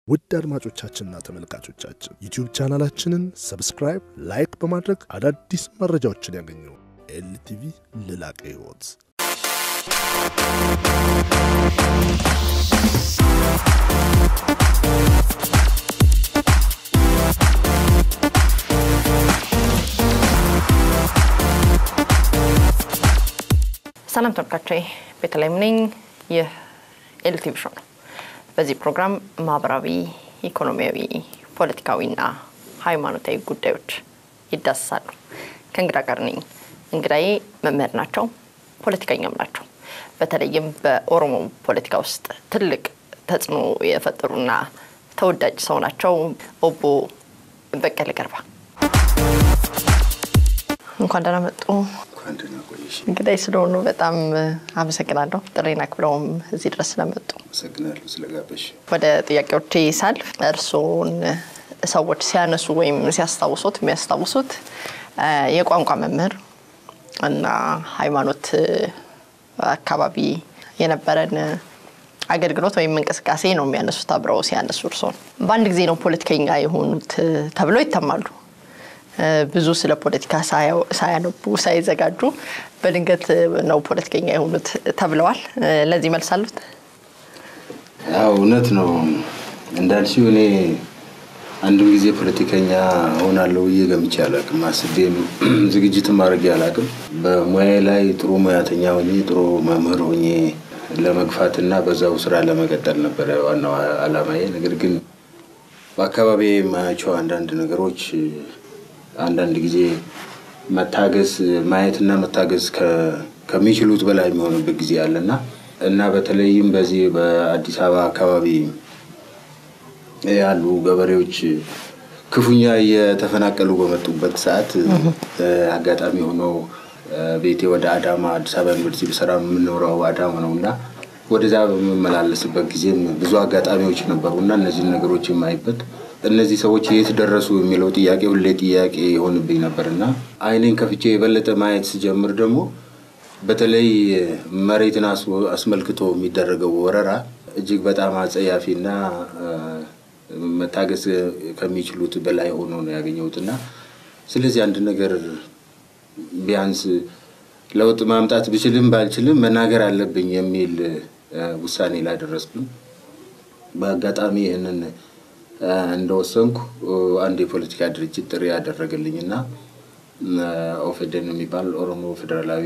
ውድ አድማጮቻችንና ተመልካቾቻችን ዩቲዩብ ቻናላችንን ሰብስክራይብ፣ ላይክ በማድረግ አዳዲስ መረጃዎችን ያገኙ። ኤልቲቪ ለላቀ ሕይወት። ሰላም ተመልካቾቼ፣ ቤተልሔም ነኝ። ይህ ኤልቲቪ ሾው ነው። በዚህ ፕሮግራም ማህበራዊ፣ ኢኮኖሚያዊ፣ ፖለቲካዊና ሃይማኖታዊ ጉዳዮች ይዳሰሳሉ። ከእንግዳ ጋር ነኝ። እንግዳዬ መምህር ናቸው፣ ፖለቲከኛም ናቸው። በተለይም በኦሮሞ ፖለቲካ ውስጥ ትልቅ ተጽዕኖ የፈጠሩና ተወዳጅ ሰው ናቸው። ኦቦ በቀለ ገርባ። እንኳን ደህና መጡ። እንግዲህ ስለሆኑ በጣም አመሰግናለሁ። ጥሪና ክብረውም እዚህ ድረስ ስለመጡ አመሰግናለሁ ስለጋበሽ። ወደ ጥያቄዎቼ ሳልፍ እርሶን ሰዎች ሲያነሱ ወይም ሲያስታውሱት የሚያስታውሱት የቋንቋ መምህር እና ሃይማኖት አካባቢ የነበረን አገልግሎት ወይም እንቅስቃሴ ነው የሚያነሱት። አብረው ሲያነሱ እርሶን በአንድ ጊዜ ነው ፖለቲከኛ የሆኑት ተብሎ ይተማሉ። ብዙ ስለ ፖለቲካ ሳያነቡ ሳይዘጋጁ በድንገት ነው ፖለቲከኛ የሆኑት ተብለዋል። ለዚህ መልስ አሉት? አዎ እውነት ነው። እንዳልሽው እኔ አንድም ጊዜ ፖለቲከኛ ሆናለሁ እየገምቼ አላውቅም። አስቤም ዝግጅትም አድርጌ አላውቅም። በሙያዬ ላይ ጥሩ ሙያተኛ ሆኜ ጥሩ መምህር ሆኜ ለመግፋትና በዛው ስራ ለመቀጠል ነበር ዋናው ዓላማዬ። ነገር ግን በአካባቢዬ የማያቸው አንዳንድ ነገሮች አንዳንድ ጊዜ መታገስ ማየትና መታገስ ከሚችሉት በላይ የሚሆንበት ጊዜ አለና እና በተለይም በዚህ በአዲስ አበባ አካባቢ ያሉ ገበሬዎች ክፉኛ እየተፈናቀሉ በመጡበት ሰዓት አጋጣሚ ሆኖ ቤቴ ወደ አዳማ አዲስ አበባ ዩኒቨርሲቲ በሰራ የምኖረው አዳማ ነውና ወደዛ በመመላለስበት ጊዜ ብዙ አጋጣሚዎች ነበሩና እነዚህ ነገሮች የማይበት እነዚህ ሰዎች የት ደረሱ የሚለው ጥያቄ ሁሌ ጥያቄ ሆነብኝ ነበርና አይኔን ከፍቼ የበለጠ ማየት ሲጀምር ደግሞ በተለይ መሬትን አስመልክቶ የሚደረገው ወረራ እጅግ በጣም አጸያፊና መታገስ ከሚችሉት በላይ ሆኖ ነው ያገኘሁትና ስለዚህ አንድ ነገር ቢያንስ ለውጥ ማምጣት ብችልም ባልችልም መናገር አለብኝ የሚል ውሳኔ ላይ ደረስኩኝ። በአጋጣሚ ይሄንን እንደወሰንኩ አንድ የፖለቲካ ድርጅት ጥሪ ያደረገልኝና ኦፌዴን የሚባል ኦሮሞ ፌደራላዊ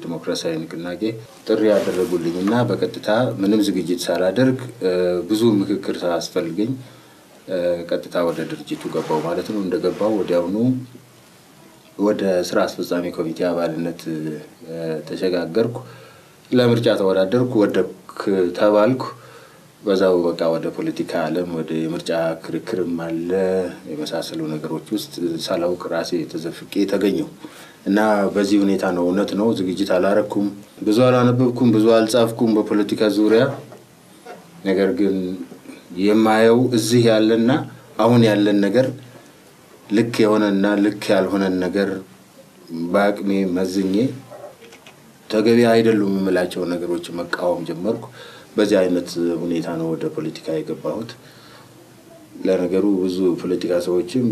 ዲሞክራሲያዊ ንቅናቄ ጥሪ ያደረጉልኝና በቀጥታ ምንም ዝግጅት ሳላደርግ ብዙ ምክክር ሳያስፈልገኝ ቀጥታ ወደ ድርጅቱ ገባው ማለት ነው። እንደገባው ወዲያውኑ ወደ ስራ አስፈጻሚ ኮሚቴ አባልነት ተሸጋገርኩ። ለምርጫ ተወዳደርኩ፣ ወደክ ተባልኩ። በዛው በቃ ወደ ፖለቲካ ዓለም ወደ ምርጫ ክርክርም አለ የመሳሰሉ ነገሮች ውስጥ ሳላውቅ ራሴ ተዘፍቄ ተገኘሁ እና በዚህ ሁኔታ ነው። እውነት ነው ዝግጅት አላረኩም፣ ብዙ አላነበብኩም፣ ብዙ አልጻፍኩም በፖለቲካ ዙሪያ። ነገር ግን የማየው እዚህ ያለና አሁን ያለን ነገር ልክ የሆነና ልክ ያልሆነን ነገር በአቅሜ መዝኜ ተገቢ አይደሉም የምላቸው ነገሮች መቃወም ጀመርኩ። በዚህ አይነት ሁኔታ ነው ወደ ፖለቲካ የገባሁት። ለነገሩ ብዙ ፖለቲካ ሰዎችም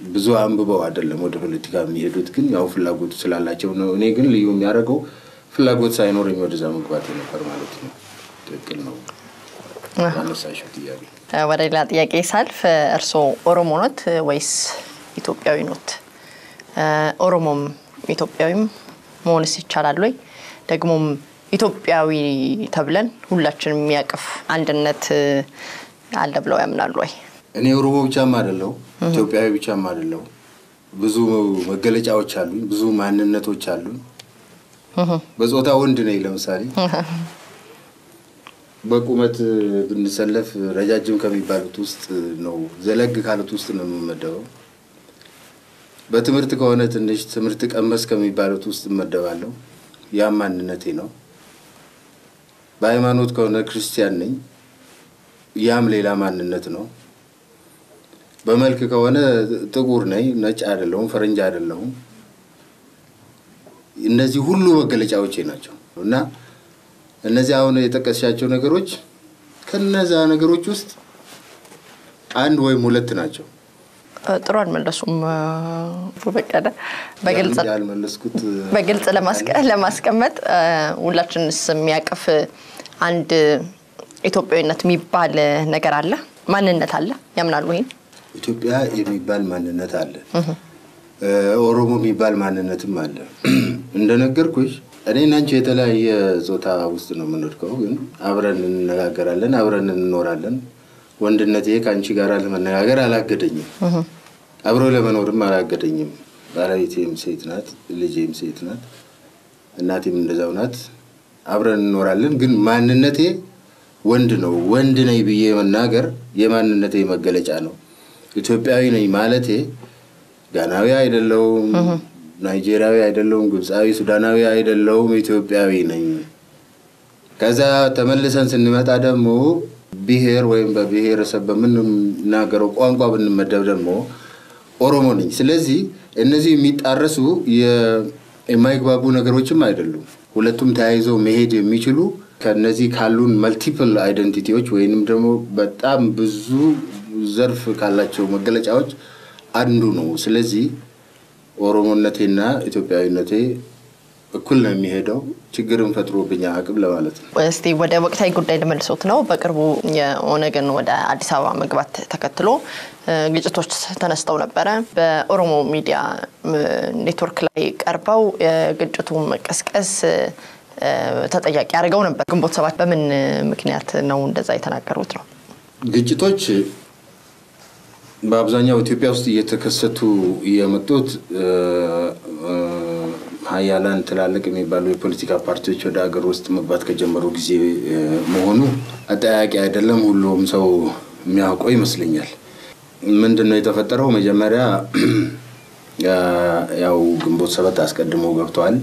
ብዙ አንብበው አይደለም ወደ ፖለቲካ የሚሄዱት፣ ግን ያው ፍላጎቱ ስላላቸው ነው። እኔ ግን ልዩ የሚያደርገው ፍላጎት ሳይኖረኝ ወደዛ መግባት ነበር ማለት ነው። ትክክል ነው አነሳሽው ጥያቄ። ወደ ሌላ ጥያቄ ሳልፍ እርሶ ኦሮሞ ኖት ወይስ ኢትዮጵያዊ ኖት? ኦሮሞም ኢትዮጵያዊም መሆንስ ይቻላል ወይ? ደግሞም ኢትዮጵያዊ ተብለን ሁላችንም የሚያቅፍ አንድነት አለ ብለው ያምናሉ ወይ? እኔ ኦሮሞ ብቻም አይደለም ኢትዮጵያዊ ብቻም አይደለም። ብዙ መገለጫዎች አሉኝ፣ ብዙ ማንነቶች አሉኝ። በጾታ ወንድ ነኝ ለምሳሌ። በቁመት ብንሰለፍ ረጃጅም ከሚባሉት ውስጥ ነው፣ ዘለግ ካሉት ውስጥ ነው የምመደበው። በትምህርት ከሆነ ትንሽ ትምህርት ቀመስ ከሚባሉት ውስጥ እመደባለሁ፣ ያ ማንነቴ ነው። በሃይማኖት ከሆነ ክርስቲያን ነኝ፣ ያም ሌላ ማንነት ነው። በመልክ ከሆነ ጥቁር ነኝ፣ ነጭ አይደለሁም፣ ፈረንጅ አይደለሁም። እነዚህ ሁሉ መገለጫዎቼ ናቸው እና እነዚህ አሁን የጠቀስሻቸው ነገሮች ከነዛ ነገሮች ውስጥ አንድ ወይም ሁለት ናቸው ጥሩ አልመለሱም በቀደ በግልጽ ለማስቀመጥ ሁላችንስ የሚያቀፍ አንድ ኢትዮጵያዊነት የሚባል ነገር አለ ማንነት አለ ያምናሉ ይሄን ኢትዮጵያ የሚባል ማንነት አለ ኦሮሞ የሚባል ማንነትም አለ እንደነገርኩሽ እኔና አንቺ የተለያየ ጾታ ውስጥ ነው የምንወድቀው ግን አብረን እንነጋገራለን አብረን እንኖራለን ወንድነቴ ካንቺ ጋር ለመነጋገር አላገደኝም አብሮ ለመኖርም አላገደኝም ባለቤቴም ሴት ናት ልጄም ሴት ናት እናቴም እንደዛው ናት አብረን እንኖራለን ግን ማንነቴ ወንድ ነው ወንድ ነኝ ብዬ መናገር የማንነቴ መገለጫ ነው ኢትዮጵያዊ ነኝ ማለቴ ጋናዊ አይደለሁም ናይጄሪያዊ አይደለሁም ግብጻዊ ሱዳናዊ አይደለሁም ኢትዮጵያዊ ነኝ ከዛ ተመልሰን ስንመጣ ደግሞ ብሔር ወይም በብሔረሰብ በመናገረው ቋንቋ ብንመደብ ደግሞ ኦሮሞ ነኝ ስለዚህ እነዚህ የሚጣረሱ የማይግባቡ ነገሮችም አይደሉም ሁለቱም ተያይዘው መሄድ የሚችሉ ከነዚህ ካሉን መልቲፕል አይደንቲቲዎች ወይንም ደግሞ በጣም ብዙ ዘርፍ ካላቸው መገለጫዎች አንዱ ነው ስለዚህ ኦሮሞነቴና ኢትዮጵያዊነቴ እኩል ነው የሚሄደው ችግርን ፈጥሮብኛ አቅም ለማለት ነው እስቲ ወደ ወቅታዊ ጉዳይ ለመልሶት ነው በቅርቡ የኦነግን ወደ አዲስ አበባ መግባት ተከትሎ ግጭቶች ተነስተው ነበር በኦሮሞ ሚዲያ ኔትወርክ ላይ ቀርበው ግጭቱ መቀስቀስ ተጠያቂ አድርገው ነበር ግንቦት ሰባት በምን ምክንያት ነው እንደዛ የተናገሩት ነው ግጭቶች በአብዛኛው ኢትዮጵያ ውስጥ እየተከሰቱ የመጡት ሀያላን ትላልቅ የሚባሉ የፖለቲካ ፓርቲዎች ወደ ሀገር ውስጥ መግባት ከጀመሩ ጊዜ መሆኑ አጠያቂ አይደለም ሁሉም ሰው የሚያውቀው ይመስለኛል ምንድነው የተፈጠረው መጀመሪያ ያው ግንቦት ሰባት አስቀድሞ ገብቷል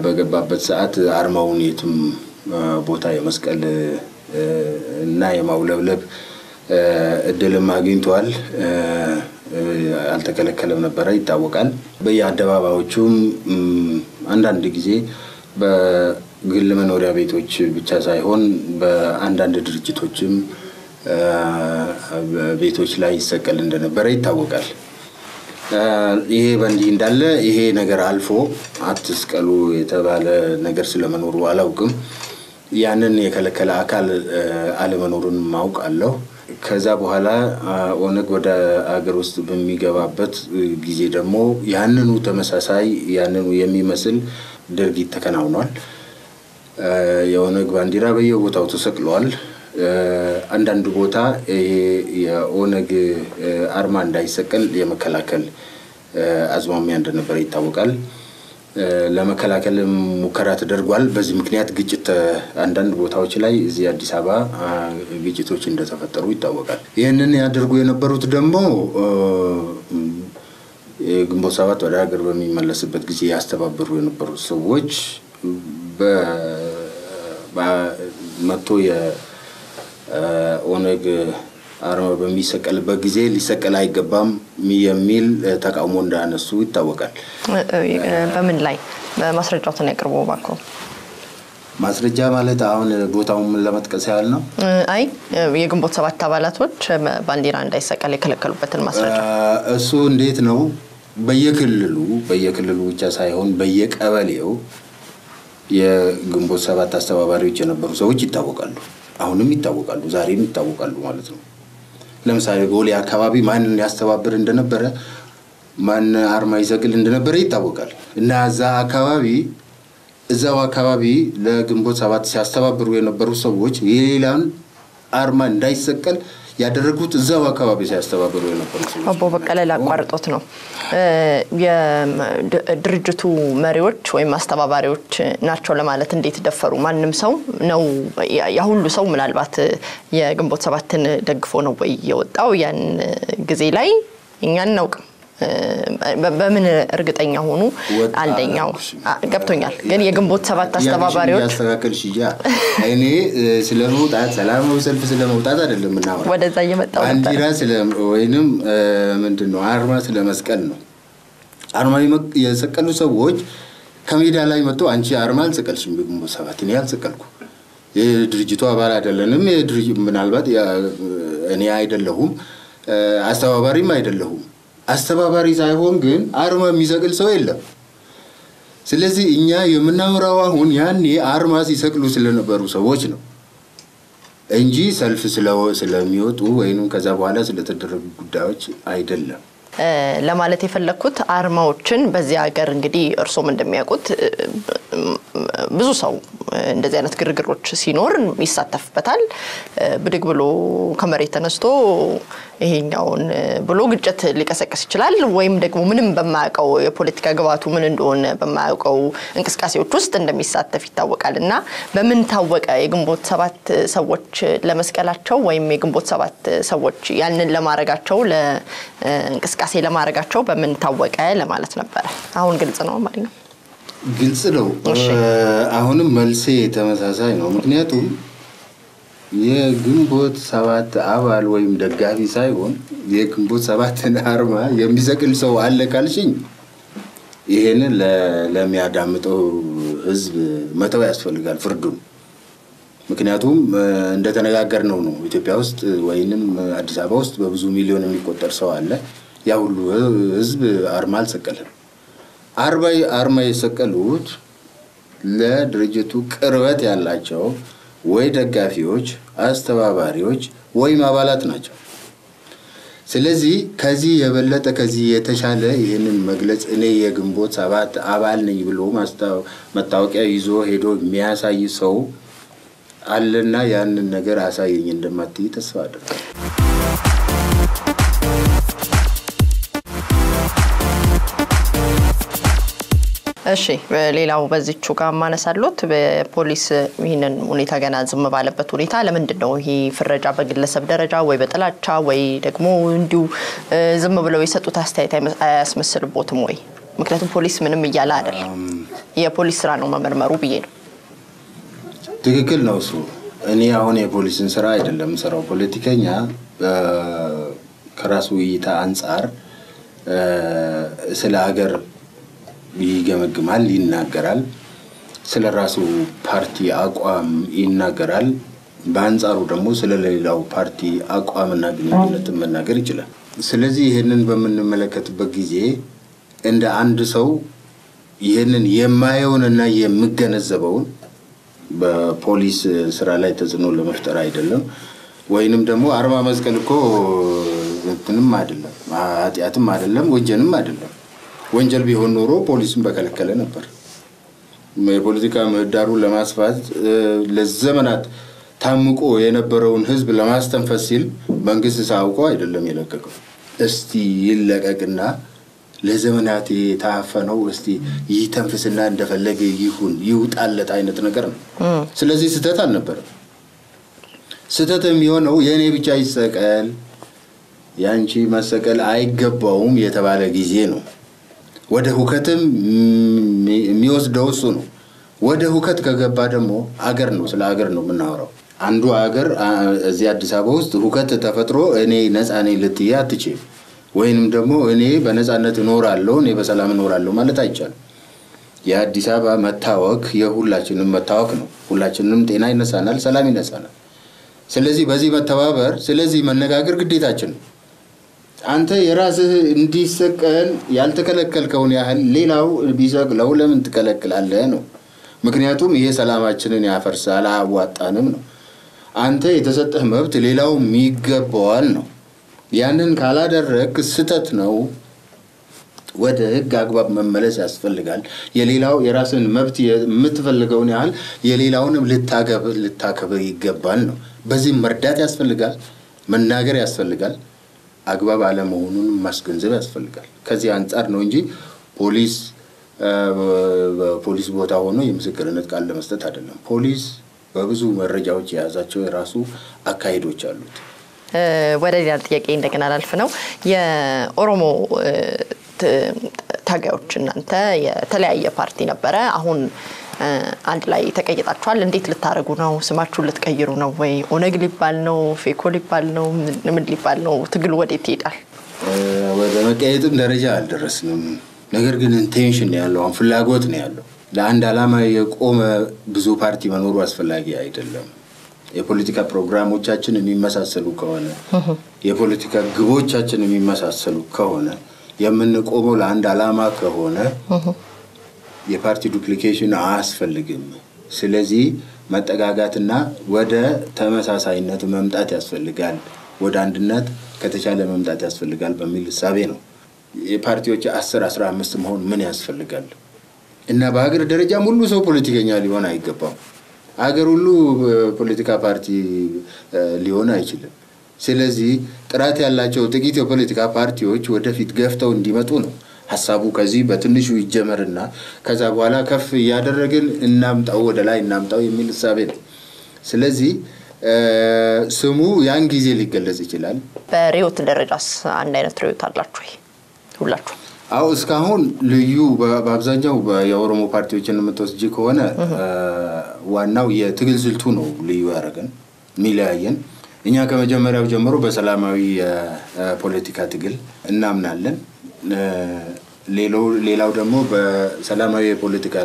በገባበት ሰዓት አርማውን የትም ቦታ የመስቀል እና የማውለብለብ እድልም አግኝቷል አልተከለከለም ነበር ይታወቃል በየአደባባዮቹም አንዳንድ ጊዜ በግል መኖሪያ ቤቶች ብቻ ሳይሆን በአንዳንድ ድርጅቶችም ቤቶች ላይ ይሰቀል እንደነበረ ይታወቃል ይሄ በእንዲህ እንዳለ ይሄ ነገር አልፎ አትስቀሉ የተባለ ነገር ስለመኖሩ አላውቅም ያንን የከለከለ አካል አለመኖሩን ማውቃለሁ ከዛ በኋላ ኦነግ ወደ አገር ውስጥ በሚገባበት ጊዜ ደግሞ ያንኑ ተመሳሳይ ያንኑ የሚመስል ድርጊት ተከናውኗል የኦነግ ባንዲራ በየቦታው ተሰቅሏል አንዳንድ ቦታ የኦነግ አርማ እንዳይሰቀል የመከላከል አዝማሚያ እንደነበረ ይታወቃል ለመከላከል ሙከራ ተደርጓል በዚህ ምክንያት ግጭት አንዳንድ ቦታዎች ላይ እዚህ አዲስ አበባ ግጭቶች እንደተፈጠሩ ይታወቃል ይሄንን ያደርጉ የነበሩት ደግሞ ግንቦት ሰባት ወደ ሀገር በሚመለስበት ጊዜ ያስተባበሩ የነበሩ ሰዎች በመቶ የኦነግ አርማ በሚሰቀልበት ጊዜ ሊሰቀል አይገባም የሚል ተቃውሞ እንዳነሱ ይታወቃል በምን ላይ ማስረጃውን ያቀርቡ ባኮ ማስረጃ ማለት አሁን ቦታውን ለመጥቀስ ያህል ነው አይ የግንቦት ሰባት አባላቶች ባንዲራ እንዳይሰቀል የከለከሉበትን ማስረጃ እሱ እንዴት ነው በየክልሉ ብቻ ሳይሆን በየቀበሌው የግንቦት ሰባት አስተባባሪዎች የነበሩ ሰዎች ይታወቃሉ አሁንም ይታወቃሉ ዛሬም ይታወቃሉ ማለት ነው ለምሳሌ ጎሌ አካባቢ ማንን ያስተባብር እንደነበረ ማን አርማ ይዘግል እንደነበረ ይታወቃል እና እዛው አካባቢ ለግንቦት ሰባት ሲያስተባብሩ የነበሩ ሰዎች የሌላን አርማ እንዳይሰቀል ያደረጉት እዛው አካባቢ ሲያስተባብሩ የነበሩ ሰዎች አቦ በቀለ ላቋርጦት ነው የድርጅቱ መሪዎች ወይም አስተባባሪዎች ናቸው ለማለት እንዴት ደፈሩ ማንንም ሰው ነው ያ ሁሉ ሰው ምናልባት የግንቦት ሰባትን ደግፎ ነው ወይ የወጣው ያን ጊዜ ላይ እኛን ነው በምን እርግጠኛ ሆኑ አንደኛው ገብቶኛል ግን የግንቦት ሰባት አስተባባሪዎች ያስተካከልሽ ያ እኔ ስለመውጣት ሰላማዊ ሰልፍ ስለመውጣት አይደለም እና ወደዛ እየመጣው ባንዲራ ወይንም ምንድነው አርማ ስለመስቀል ነው አርማ የሰቀሉ ሰዎች ከሜዳ ላይ መጥተው አንቺ አርማ አልሰቀልሽም ግንቦት ሰባት እኔ አልሰቀልኩ የድርጅቱ አባል አይደለንም የድርጅቱ ምናልባት እኔ አይደለሁም አስተባባሪም አይደለሁም አስተባባሪ ሳይሆን ግን አርማ የሚሰቅል ሰው የለም ስለዚህ እኛ የምናወራው አሁን ያኔ አርማ ሲሰቅሉ ስለነበሩ ሰዎች ነው እንጂ ሰልፍ ስለሚወጡ ወይንም ከዛ በኋላ ስለተደረጉ ጉዳዮች አይደለም ለማለት የፈለኩት አርማዎችን በዚህ ሀገር እንግዲህ እርሶም እንደሚያውቁት ብዙ ሰው እንደዚህ አይነት ግርግሮች ሲኖር ይሳተፍበታል ብድግ ብሎ ከመሬት ተነስቶ ይሄኛውን ብሎ ግጭት ሊቀሰቀስ ይችላል ወይም ደግሞ ምንም በማያውቀው የፖለቲካ ግባቱ ምን እንደሆነ በማያውቀው እንቅስቃሴዎች ውስጥ እንደሚሳተፍ ይታወቃልና በምን ታወቀ የግንቦት 7 ሰዎች ለመስቀላቸው ወይም የግንቦት 7 ሰዎች ያንን ለማረጋቸው ለእንቅስቃሴ ለማረጋቸው በምን ታወቀ ለማለት ነበር አሁን ግልጽ ነው ማለት ነው ግልጽ ነው አሁንም መልሴ ተመሳሳይ ነው ምክንያቱም የግንቦት 7 አባል ወይም ደጋፊ ሳይሆን የግንቦት 7 አርማ የሚሰቅል ሰው አለ ካልሽኝ ይሄንን ለሚያዳምጠው ህዝብ መተው ያስፈልጋል ፍርዱን ምክንያቱም እንደተነጋገርነው ነው ኢትዮጵያ ውስጥ ወይንም አዲስ አበባ ውስጥ በብዙ ሚሊዮን የሚቆጠር ሰው አለ ያ ሁሉ ህዝብ አርማ አልሰቀለም አርማ የሰቀሉት ለድርጅቱ ቅርበት ያላቸው ወይ ደጋፊዎች አስተባባሪዎች ወይ አባላት ናቸው ስለዚህ ከዚህ የበለጠ ከዚህ የተሻለ ይሄንን መግለጽ እኔ የግንቦት 7 አባል ነኝ ብሎ መታወቂያ ይዞ ሄዶ የሚያሳይ ሰው አለና ያንን ነገር አሳየኝ እንደማትይ ተስፋ አደርጋለሁ እሺ ሌላው በዚህቹ ጋር ማነሳሉት በፖሊስ ይሄንን ሁኔታ ገና ዝም ባለበት ሁኔታ ለምንድን ነው ይሄ ፍረጃ በግለሰብ ደረጃ ወይ በጥላቻ ወይ ደግሞ እንዲሁ ዝም ብለው የሰጡት አስተያየት አያስመስልቦትም ወይ ምክንያቱም ፖሊስ ምንም ይያላ አይደለም የፖሊስ ስራ ነው መመርመሩ ብዬ ነው ትክክል ነው እሱ እኔ አሁን የፖሊስን ስራ አይደለም ሰራው ፖለቲከኛ ከራሱ እይታ አንፃር ስለ ሀገር ይገመግማል ይናገራል ስለራሱ ፓርቲ አቋም ይናገራል በአንጻሩ ደግሞ ስለሌላው ፓርቲ አቋምና ግንኙነት መናገር ይችላል ስለዚህ ይሄንን በመንመለከትበት ጊዜ እንደ አንድ ሰው ይሄንን የማየውንና የምገነዘበውን በፖሊስ ስራ ላይ ተጽዕኖ ለመፍጠር አይደለም ወይንም ደግሞ አርማ መስቀልኮ እንትንም አይደለም ኃጢያትም አይደለም ወንጀልም አይደለም ወንጀል ቢሆን ኖሮ ፖሊስን በከለከለ ነበር የፖለቲካ ምህዳሩን ለማስፋት ለዘመናት ታምቆ የነበረውን ህዝብ ለማስተንፈስ ሲል መንግስት ሳውቆ አይደለም የለቀቀው እስቲ ይለቀቅና ለዘመናት ታፈነው እስቲ ይተንፈስና እንደፈለገ ይሁን ይውጣለት አይነት ነገር ነው ስለዚህ ስተት አልነበረ ስተት የሚሆነው የኔ ብቻ ይሰቀል ያንቺ መሰቀል አይገባውም የተባለ ጊዜ ነው ወደ ሁከትም የሚወስደው እሱ ነው ወደ ሁከት ከገባ ደግሞ አገር ነው ስለ አገር ነው የምናወራው አንዱ አገር እዚህ አዲስ አበባ ውስጥ ሁከት ተፈጥሮ እኔ ነፃ ነኝ ልትይ አትችይም ወይንም ደግሞ እኔ በነፃነት እኖራለሁ እኔ በሰላም እኖራለሁ ማለት አይቻልም የአዲስ አበባ መታወክ የሁላችንም መታወክ ነው ሁላችንም ጤና ይነሳናል ሰላም ይነሳናል ስለዚህ በዚህ መተባበር ስለዚህ መነጋገር ግዴታችን ነው አንተ የራስህ እንዲሰቀል ያልተከለከልከውን ያህል ሌላው ቢሰቅለው ለምን ትከለክላለህ ነው ምክንያቱም ይሄ ሰላማችንን ያፈርሳል አዋጣንም ነው አንተ የተሰጠህ መብት ሌላው የሚገባዋል ነው ያንን ካላደረክ ስተት ነው ወደ ህግ አግባብ መመለስ ያስፈልጋል የሌላው የራስን መብት የምትፈልገውን ያህል የሌላውንም ልታከብር ይገባል ነው በዚህ መርዳት ያስፈልጋል መናገር ያስፈልጋል አግባብ አለ መሆኑን ማስገንዘብ ያስፈልጋል ከዚህ አንፃር ነው እንጂ ፖሊስ ቦታ ሆኖ የምስክርነት ቃል ለመስጠት አይደለም ፖሊስ በብዙ መረጃዎች ያዛቸው የራሱ አካሄዶች አሉት ወደ ሌላ ጥያቄ እንደገና አልፍ ነው የኦሮሞ ታጋዮች እናንተ የተለያየ ፓርቲ ነበረ አሁን አንድ ላይ ተቀይጣችኋል እንዴት ልታረጉ ነው ስማችሁ ልትቀይሩ ነው ወይ ኦነግ ሊባል ነው ፌኮ ሊባል ነው ምን ሊባል ነው ትግል ወዴት ይሄዳል ወደ መቀየጥም ደረጃ አልደረስንም ነገር ግን ኢንቴንሽን ያለው ፍላጎት ነው ያለው ለአንድ ዓላማ የቆመ ብዙ ፓርቲ መኖሩ አስፈላጊ አይደለም። የፖለቲካ ፕሮግራሞቻችን የሚመሳሰሉ ከሆነ የፖለቲካ ግቦቻችን የሚመሳሰሉ ከሆነ የምንቆመው ለአንድ ዓላማ ከሆነ የፓርቲ ዱፕሊኬሽን አያስፈልግም። ስለዚህ መጠጋጋትና ወደ ተመሳሳይነት መምጣት ያስፈልጋል፣ ወደ አንድነት ከተቻለ መምጣት ያስፈልጋል በሚል ሐሳቤ ነው። የፓርቲዎች 10-15 መሆን ምን ያስፈልጋል? እና በሀገር ደረጃ ሙሉ ሰው ፖለቲከኛ ሊሆን አይገባም። ሀገር ሁሉ ፖለቲካ ፓርቲ ሊሆን አይችልም። ስለዚህ ጥራት ያላቸው ጥቂት የፖለቲካ ፓርቲዎች ወደፊት ገፍተው እንዲመጡ ነው ሐሳቡ። ከዚህ በትንሹ ይጀመርና ከዛ በኋላ ከፍ ያደረግን እናምጣው ወደ ላይ እናምጣው የሚል ሐሳብ ነው። ስለዚህ ስሙ ያን ጊዜ ሊገለጽ ይችላል። በሪዮት ደረጃስ አንድ አይነት ሪዮት አላችሁ ወይ ሁላችሁ? አው እስካሁን ልዩ በአብዛኛው የኦሮሞ ፓርቲዎችን የምትወስጂ ከሆነ ዋናው የትግል ስልቱ ነው ልዩ ያደረገን ሚሊያየን። እኛ ከመጀመሪያው ጀምሮ በሰላማዊ ፖለቲካ ትግል እናምናለን። ሌላው ደግሞ በሰላማዊ ፖለቲካ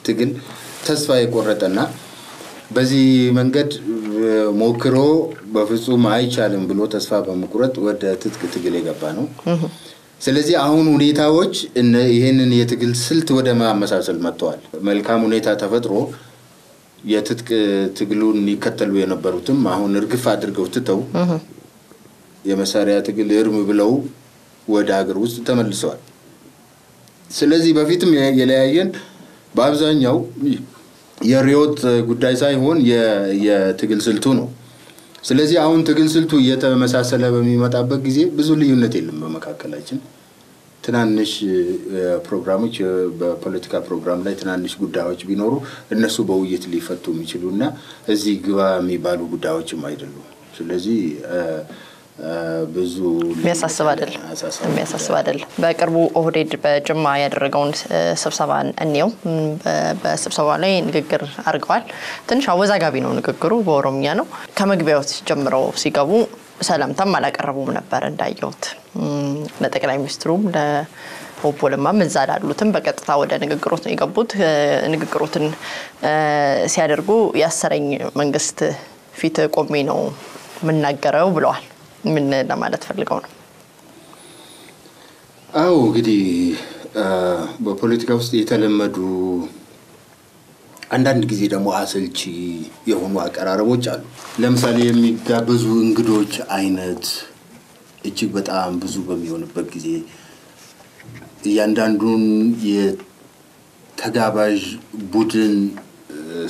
ትግል ተስፋ የቆረጠና በዚህ መንገድ ሞክሮ በፍጹም አይቻልም ብሎ ተስፋ በመቁረጥ ወደ ትጥቅ ትግል የገባ ነው። ስለዚህ አሁን ሁኔታዎች ይሄንን የትግል ስልት ወደ ማመሳሰል መጥተዋል። መልካም ሁኔታ ተፈጥሮ የትጥቅ ትግሉን ይከተሉ የነበሩትም አሁን እርግፍ አድርገው ትተው የመሳሪያ ትግል እርም ብለው ወደ ሀገር ውስጥ ተመልሰዋል። ስለዚህ በፊትም የለያየን በአብዛኛው የሪዮት ጉዳይ ሳይሆን የትግል ስልቱ ነው። ስለዚህ አሁን ትግል ስልቱ እየተመሳሰለ በሚመጣበት ጊዜ ብዙ ልዩነት የለም በመካከላችን። ትናንሽ ፕሮግራሞች በፖለቲካ ፕሮግራም ላይ ትናንሽ ጉዳዮች ቢኖሩ እነሱ በውይይት ሊፈቱ የሚችሉና እዚህ ግባ የሚባሉ ጉዳዮችም አይደሉም። ስለዚህ ብዙ የሚያሳስብ አይደለም። በቅርቡ ኦህዴድ በጅማ ያደረገውን ስብሰባ እንየው። በስብሰባ ላይ ንግግር አድርገዋል። ትንሽ አወዛጋቢ ነው ንግግሩ፣ በኦሮምኛ ነው። ከመግቢያው ጀምረው ሲገቡ ሰላምታም አላቀረቡም ነበር እንዳየሁት። ለጠቅላይ ሚኒስትሩም ለኦቦ ለማም እዛ ላሉትም በቀጥታ ወደ ንግግሮት ነው የገቡት። ንግግሮትን ሲያደርጉ ያሰረኝ መንግስት ፊት ቆሜ ነው ምናገረው ብለዋል። ምን ለማለት ፈልገው ነው? አው እንግዲህ በፖለቲካ ውስጥ የተለመዱ አንዳንድ ጊዜ ደግሞ አሰልቺ የሆኑ አቀራረቦች አሉ። ለምሳሌ የሚጋበዙ እንግዶች አይነት እጅግ በጣም ብዙ በሚሆንበት ጊዜ እያንዳንዱን የተጋባዥ ቡድን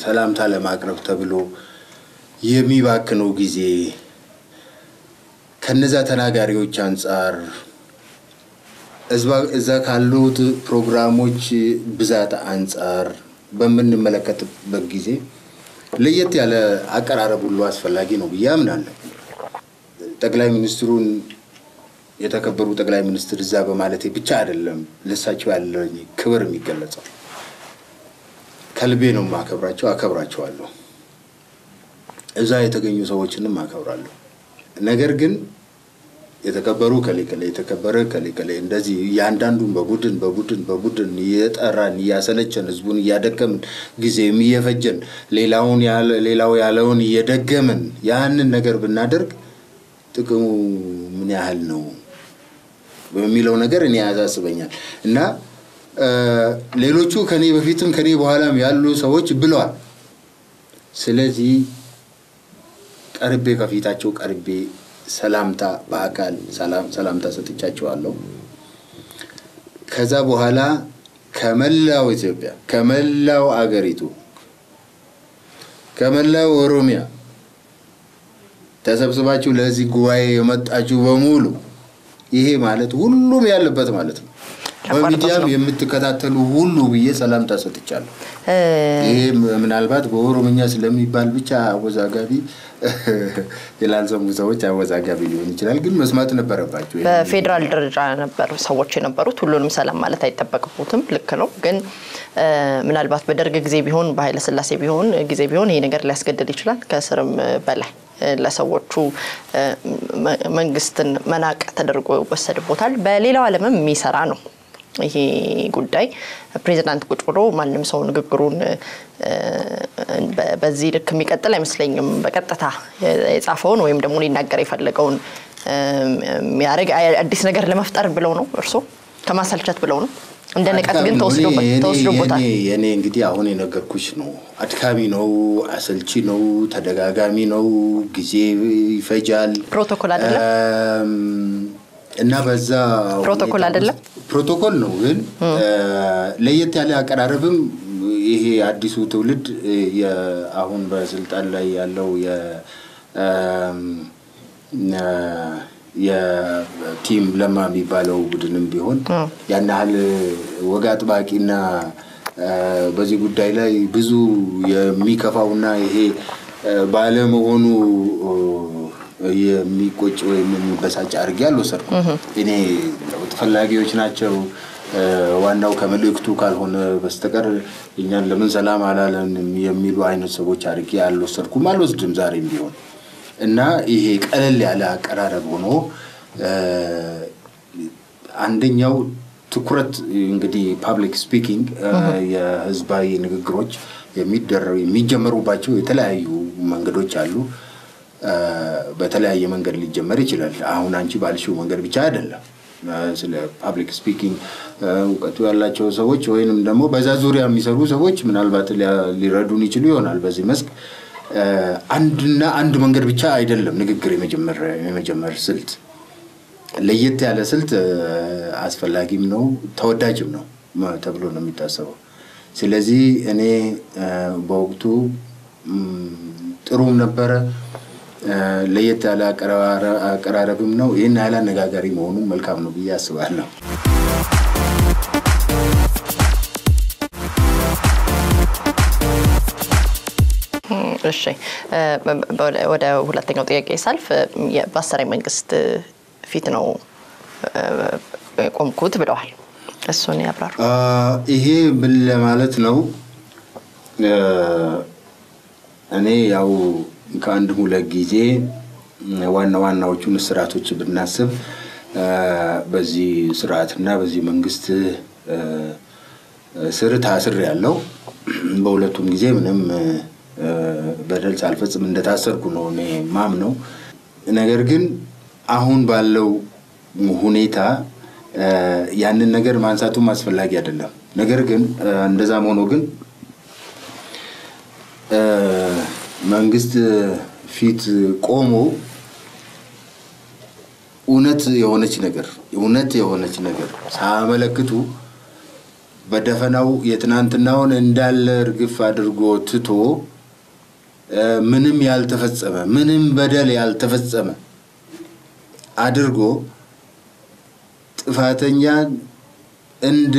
ሰላምታ ለማቅረብ ተብሎ የሚባክነው ጊዜ ከነዛ ተናጋሪዎች አንፃር እዛ ካሉት ፕሮግራሞች ብዛት አንፃር በምንመለከትበት ጊዜ ለየት ያለ አቀራረብ ሁሉ አስፈላጊ ነው ብዬ አምናለሁ። ጠቅላይ ሚኒስትሩን የተከበሩ ጠቅላይ ሚኒስትር እዛ በማለቴ ብቻ አይደለም ለሳቸው ያለኝ ክብር የሚገለጸው። ከልቤ ነው አከብራቸዋለሁ። እዛ የተገኙ ሰዎችንም አከብራለሁ። ነገር ግን የተከበሩ ከሌከለ የተከበረ ከሌከለ እንደዚህ ያንዳንዱን በቡድን እየጠራን እያሰለቸን ህዝቡን እያደከምን ጊዜ የሚየፈጀን ሌላው ያለውን እየደገምን ያንን ነገር ብናደርግ ጥቅሙ ምን ያህል ነው በሚለው ነገር እኔ ያሳስበኛል። እና ሌሎቹ ከኔ በፊትም ከኔ በኋላም ያሉ ሰዎች ብለዋል። ስለዚህ ቀርቤ ከፊታቸው ቀርቤ ሰላምታ በአካል ሰላምታ ሰጥቻቸዋለሁ። ከዛ በኋላ ከመላው ኢትዮጵያ ከመላው አገሪቱ ከመላው ኦሮሚያ ተሰብስባችሁ ለዚህ ጉባኤ የመጣችሁ በሙሉ ይሄ ማለት ሁሉም ያለበት ማለት ነው። በሚዲያም የምትከታተሉ ሁሉ ብዬ ሰላምታ ሰጥቻለሁ። ይሄ ምናልባት በኦሮምኛ ስለሚባል ብቻ አወዛጋቢ የላልሰሙ ሰዎች አወዛጋቢ ሊሆን ይችላል፣ ግን መስማት ነበረባቸው። በፌደራል ደረጃ ነበር ሰዎች የነበሩት። ሁሉንም ሰላም ማለት አይተበቅቡትም፣ ልክ ነው። ግን ምናልባት በደርግ ጊዜ ቢሆን በኃይለ ሥላሴ ጊዜ ቢሆን ይሄ ነገር ሊያስገድድ ይችላል። ከስርም በላይ ለሰዎቹ መንግስትን መናቅ ተደርጎ ወሰድቦታል። በሌላው ዓለምም የሚሰራ ነው። ይሄ ጉዳይ ፕሬዝዳንት ቁጭ ብሎ ማንንም ሰው ንግግሩን በዚህ ልክ የሚቀጥል አይመስለኝም በቀጥታ የጻፈውን ወይም ደግሞ ሊናገር የፈለገውን የሚያረግ አዲስ ነገር ለመፍጠር ብለው ነው እርሶ ከማሰልቸት ብለው ነው እንደ ንቀት ግን ተወስዶበታል የኔ እንግዲህ አሁን የነገርኩሽ ነው አድካሚ ነው አሰልቺ ነው ተደጋጋሚ ነው ጊዜ ይፈጃል ፕሮቶኮል አይደለም እና በዛ ፕሮቶኮል አይደለም ፕሮቶኮል ነው ግን ለየት ያለ አቀራረብም ይሄ አዲሱ ትውልድ የአሁን በስልጣን ላይ ያለው የቲም ለማ የሚባለው ቡድንም ቢሆን ያን ያህል ወግ አጥባቂና በዚህ ጉዳይ ላይ ብዙ የሚከፋውና ይሄ ባለመሆኑ የሚቆጭ ወይም የሚበሳጭ አድርጌ አልወሰድኩም እኔ ተፈላጊዎች ናቸው ዋናው ከመልእክቱ ካልሆነ በስተቀር እኛን ለምን ሰላም አላለን የሚሉ አይነት ሰዎች አድርጌ አልወሰድኩም አልወስድም ዛሬም ቢሆን እና ይሄ ቀለል ያለ አቀራረብ ሆኖ አንደኛው ትኩረት እንግዲህ ፐብሊክ ስፒኪንግ የህዝባዊ ንግግሮች የሚጀመሩባቸው የተለያዩ መንገዶች አሉ በተለያየ መንገድ ሊጀመር ይችላል አሁን አንቺ ባልሽው መንገድ ብቻ አይደለም ስለ ፐብሊክ ስፒኪንግ ወቀቱ ያላቸው ሰዎች ወይንም ደግሞ በዛ ዙሪያ የሚሰሩ ሰዎች ምናልባት ሊረዱን ይችሉ ይሆናል በዚህ መስክ አንድ መንገድ ብቻ አይደለም ንግግር የመጀመር ስልት ለየት ያለ ስልት አስፈላጊም ነው ተወዳጅም ነው ተብሎ ነው የሚታሰበው ስለዚህ እኔ በወቅቱ ጥሩም ነበር ለየት ያለ አቀራረብም ነው ይሄን ያለ አነጋጋሪ መሆኑ መልካም ነው ብዬ አስባለሁ እሺ ወደ ሁለተኛው ጥያቄ ሳልፍ በአሰራዊ መንግስት ፊት ነው ቆምኩት ብለዋል እሱን ያብራሩ ይሄ ምን ለማለት ነው እኔ ያው ከአንድ ሁለት ጊዜ ዋናዎቹን ስርዓቶች ብናስብ በዚህ ስርዓትና በዚህ መንግስት ስር ታስር ያለው በሁለቱም ጊዜ ምንም በደል ሳልፈጽም እንደታሰርኩ ነው እኔ ማምነው ነገር ግን አሁን ባለው ሁኔታ ያንን ነገር ማንሳቱ ማስፈላጊ አይደለም ነገር ግን እንደዛም ሆኖ ግን መንግስት ፊት ቆሞ እውነት የሆነች ነገር ሳመለክቱ በደፈናው የትናንትናውን እንዳለ እርግፍ አድርጎ ትቶ ምንም ያልተፈጸመ ምንም በደል ያልተፈጸመ አድርጎ ጥፋተኛ እንደ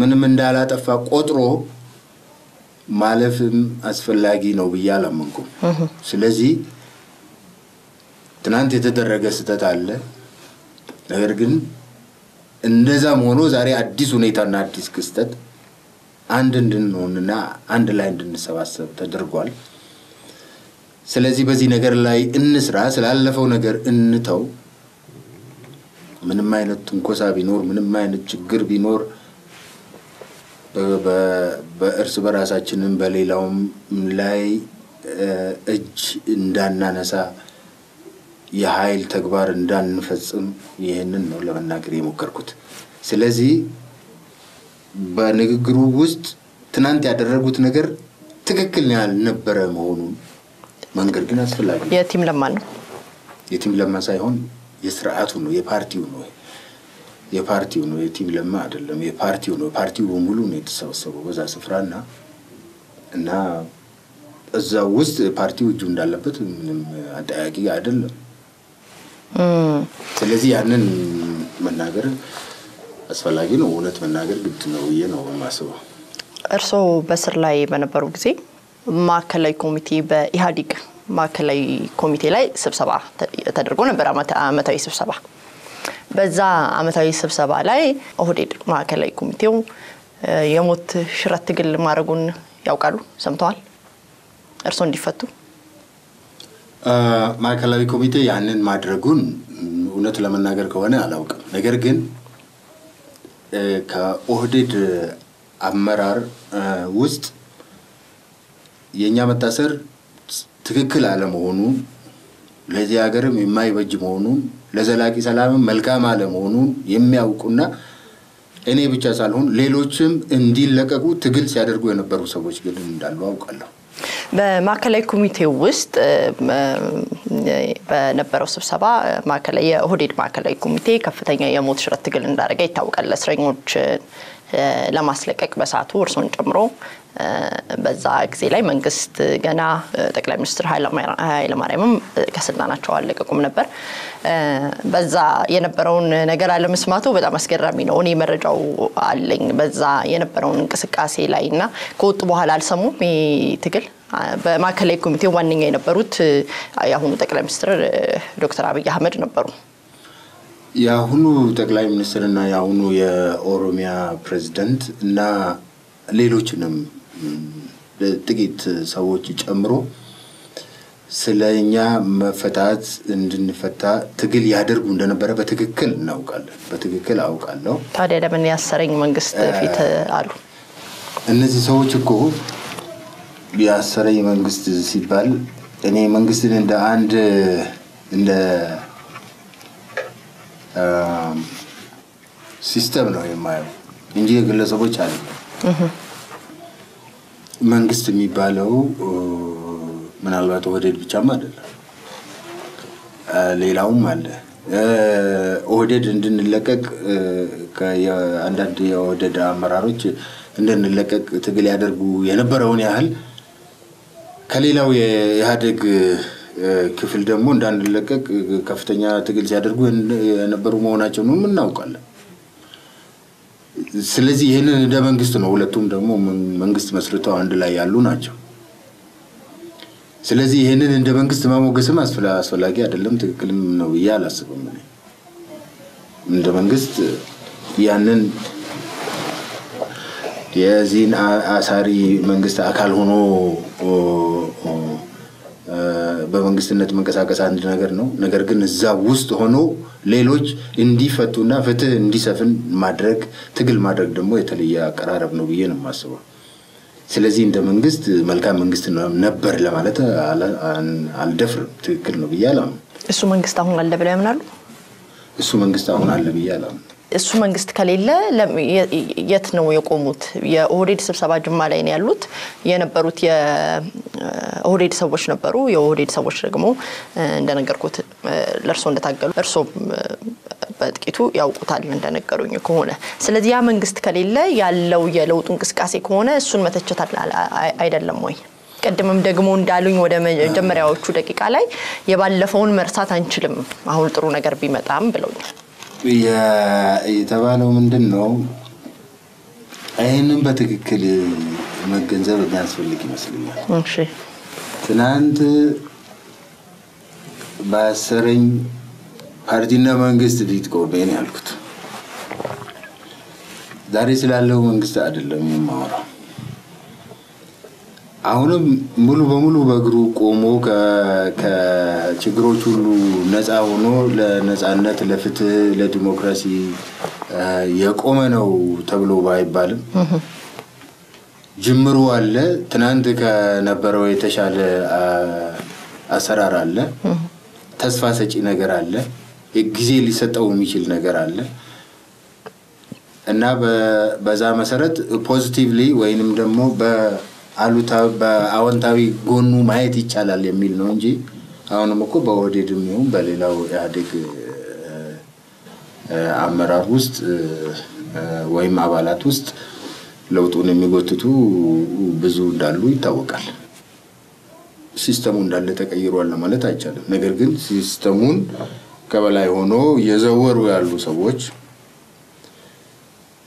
ምንም እንዳላጠፋ ቆጥሮ ማለፍም አስፈላጊ ነው በያለምንኩም ስለዚህ ትናንት የተደረገ ስተት አለ ነገር ግን እንደዛም ሆኖ ዛሬ አዲስ ሁኔታና አዲስ ክስተት አንድ እንድንሆንና አንድ ላይ እንድንሰባሰብ ተደርጓል ስለዚህ በዚህ ነገር ላይ እንስራ ስላለፈው ነገር እንተው ምንም አይነት ትንኮሳ ቢኖር ምንም አይነት ችግር ቢኖር በእርስ በራሳችንን በሌላውም ላይ እጅ እንዳናነሳ የኃይል ተግባር እንዳንፈጽም ይሄንን ነው ለመናገር የሞከርኩት ስለዚህ በንግግሩ ውስጥ ትናንት ያደረጉት ነገር ትክክል ያልነበረ መሆኑን መንገር ግን አስፈላጊ የቲም ለማ ነው የቲም ለማ ሳይሆን የሥርዓቱ ነው የፓርቲው ነው የቲም ለማ አይደለም የፓርቲው ነው ፓርቲው ሙሉ ነው የተሰበሰበው በዛ ስፍራና እና እዛው ውስጥ ፓርቲው እጁ እንዳለበት ምንም አጠያቂ አይደለም ስለዚህ ያንን መናገር አስፈላጊ ነው እውነት መናገር ግድ ነው ነው ማሰብ እርሶ በስር ላይ በነበሩ ጊዜ ማዕከላዊ ኮሚቴ በኢሃዲግ ማዕከላዊ ኮሚቴ ላይ ስብሰባ ተደርጎ ነበር አመታዊ ስብሰባ በዛ አመታዊ ስብሰባ ላይ ኦህዴድ ማዕከላዊ ኮሚቴው የሞት ሽረት ትግል ማድረጉን ያውቃሉ ሰምተዋል እርሶ እንዲፈቱ ማዕከላዊ ኮሚቴ ያንን ማድረጉን እውነት ለመናገር ከሆነ አላውቅም ነገር ግን ከኦህዴድ አመራር ውስጥ የኛ መታሰር ትክክል አለመሆኑን ለዚህ ሀገርም የማይበጅ መሆኑን ለዘላቂ ሰላም መልካም አለመሆኑን የሚያውቁና እኔ ብቻ ሳልሆን ሌሎችም እንዲለቀቁ ትግል ሲያደርጉ የነበሩ ሰዎች ግን እንዳሉ አውቃለሁ። በማዕከላዊ ኮሚቴው ውስጥ በነበረው ስብሰባ የኦህዴድ ማዕከላዊ ኮሚቴ ከፍተኛ የሞት ሽረት ትግል እንዳደረገ ይታወቃል። እስረኞች ለማስለቀቅ በሰዓቱ እርሶን ጨምሮ በዛ ጊዜ ላይ መንግስት ገና ጠቅላይ ሚኒስትር ኃይለማርያምም ከስልጣናቸው አለቀቁም ነበር። በዛ የነበረውን ነገር አለመስማቱ በጣም አስገራሚ ነው። እኔ መረጃው አለኝ በዛ የነበረውን እንቅስቃሴ ላይና ከወጡ በኋላ አልሰሙም። ትግል በማዕከላዊ ኮሚቴው ዋነኛ የነበሩት ያሁኑ ጠቅላይ ሚኒስትር ዶክተር አብይ አህመድ ነበሩ። ያሁኑ ጠቅላይ ሚኒስትርና ያሁኑ የኦሮሚያ ፕሬዝዳንት እና ሌሎችንም ጥቂት ሰዎች ጨምሮ ስለኛ መፈታት እንድንፈታ ትግል ያደርጉ እንደነበረ በትክክል እናውቃለን። በትክክል አውቃለሁ። ታዲያ ለምን ያሰረኝ መንግስት ፊት አሉ? እነዚህ ሰዎች እኮ ያሰረኝ መንግስት ሲባል እኔ መንግስትን እንደ አንድ እንደ ሲስተም ነው የማየው እንጂ ግለሰቦች አይደለም። መንግስት የሚባለው ምናልባት ኦህዴድ ብቻም አይደለም፣ ሌላውም አለ። ኦህዴድ እንድንለቀቅ ከአንዳንድ የኦህዴድ አመራሮች እንድንለቀቅ ትግል ያደርጉ የነበረውን ያህል ከሌላው የኢህአዴግ ክፍል ደግሞ እንዳንለቀቅ ከፍተኛ ትግል ሲያደርጉ የነበሩ መሆናቸውን እናውቃለን። ስለዚህ ይሄንን እንደ መንግስት ነው፣ ሁለቱም ደግሞ መንግስት መስርተው አንድ ላይ ያሉ ናቸው። ስለዚህ ይሄንን እንደ መንግስት ማሞገስም አስፈላጊ አይደለም፣ ትክክልም ነው ብዬ አላስብም። እንደ መንግስት ያንን የዚህን አሳሪ መንግስት አካል ሆኖ በመንግስትነት መንቀሳቀስ አንድ ነገር ነው። ነገር ግን እዛ ውስጥ ሆኖ ሌሎች እንዲፈቱና ፍትህ እንዲሰፍን ማድረግ ትግል ማድረግ ደግሞ የተለየ አቀራረብ ነው ብዬ ነው የማስበው። ስለዚህ እንደ መንግስት መልካም መንግስት ነበር ለማለት አልደፍርም፣ ትክክል ነው ብዬ አላምንም። እሱ መንግስት አሁን አለ ብለው ያምናሉ? እሱ መንግስት አሁን አለ ብዬ አላምንም። እሱ መንግስት ከሌለ የት ነው የቆሙት? የኦህዴድ ስብሰባ ጅማ ላይ ነው ያሉት የነበሩት የኦህዴድ ሰዎች ነበሩ። የኦህዴድ ሰዎች ደግሞ እንደነገርኩት ለርሶ እንደታገሉ እርሶ በጥቂቱ ያውቁታል እንደነገሩኝ ከሆነ። ስለዚህ ያ መንግስት ከሌለ ያለው የለውጥ እንቅስቃሴ ከሆነ እሱን መተቸት አይደለም ወይ? ቀደምም ደግሞ እንዳሉኝ ወደ መጀመሪያዎቹ ደቂቃ ላይ የባለፈውን መርሳት አንችልም አሁን ጥሩ ነገር ቢመጣም ብለውኛል። የተባለው ምንድነው? አይንም በትክክል መገንዘብ የሚያስፈልግ ይመስለኛል። እሺ ትናንት ባሰረኝ ፓርቲና መንግስት ቢትቆበኝ ያልኩት ዛሬ ስላለው መንግስት አይደለም የማወራው። አሁንም ሙሉ በሙሉ በእግሩ ቆሞ ከችግሮች ሁሉ ነፃ ሆኖ ለነፃነት ለፍትህ ለዲሞክራሲ የቆመ ነው ተብሎ ባይባልም ጅምሩ አለ። ትናንት ከነበረው የተሻለ አሰራር አለ፣ ተስፋ ሰጪ ነገር አለ፣ ጊዜ ሊሰጠው የሚችል ነገር አለ እና በዛ መሰረት ፖዚቲቭሊ ወይንም ደግሞ በአዎንታዊ ጎኑ ማየት ይቻላል የሚል ነው እንጂ አሁንም እኮ በኦህዴድም ይሁን በሌላው ኢህአዴግ አመራር ውስጥ ወይም አባላት ውስጥ ለውጡን የሚጎትቱ ብዙ እንዳሉ ይታወቃል። ሲስተሙ እንዳለ ተቀይሯል ማለት አይቻልም። ነገር ግን ሲስተሙን ከበላይ ሆኖ የዘወሩ ያሉ ሰዎች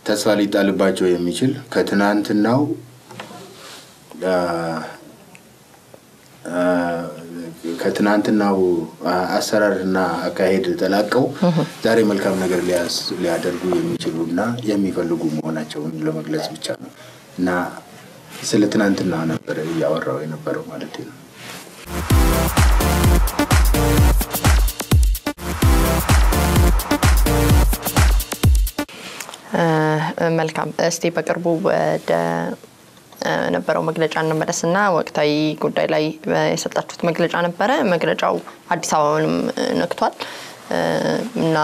ተስፋ ሊጣልባቸው የሚችል ከትናንትናው አሰራርና አካሄድ ተላቀው ዛሬ መልካም ነገር ሊያደርጉ የሚችሉና የሚፈልጉ መሆናቸውን ለመግለጽ ብቻ ነው እና ስለ ትናንትና ነበር ያወራው የነበረው ማለት ነው። መልካም እስቲ በቅርቡ ወደ ነበረው መግለጫ እንመለስና ወቅታዊ ጉዳይ ላይ የሰጣችሁት መግለጫ ነበረ መግለጫው አዲስ አበባንም ነክቷል እና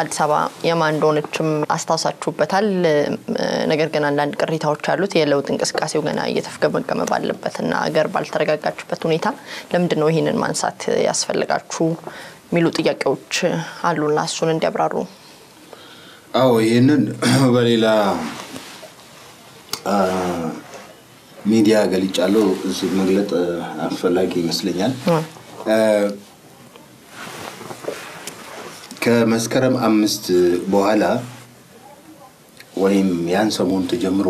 አዲስ አበባ የማን እንደሆነችም አስታውሳችሁበታል ነገር ግን አንዳንድ ቅሬታዎች አሉት የለውጥ እንቅስቃሴው ገና እየተፈገመገመ ባለበትና አገር ባልተረጋጋችበት ሁኔታ ለምንድን ነው ይሄንን ማንሳት ያስፈልጋችሁ ሚሉ ጥያቄዎች አሉና እሱን እንዲያብራሩ አዎ ይሄንን በሌላ ሚዲያ ገልጫለሁ እዚህ መግለጥ አስፈላጊ ይመስለኛል ከመስከረም 5 በኋላ ወይም ያን ሰሞን ተጀምሮ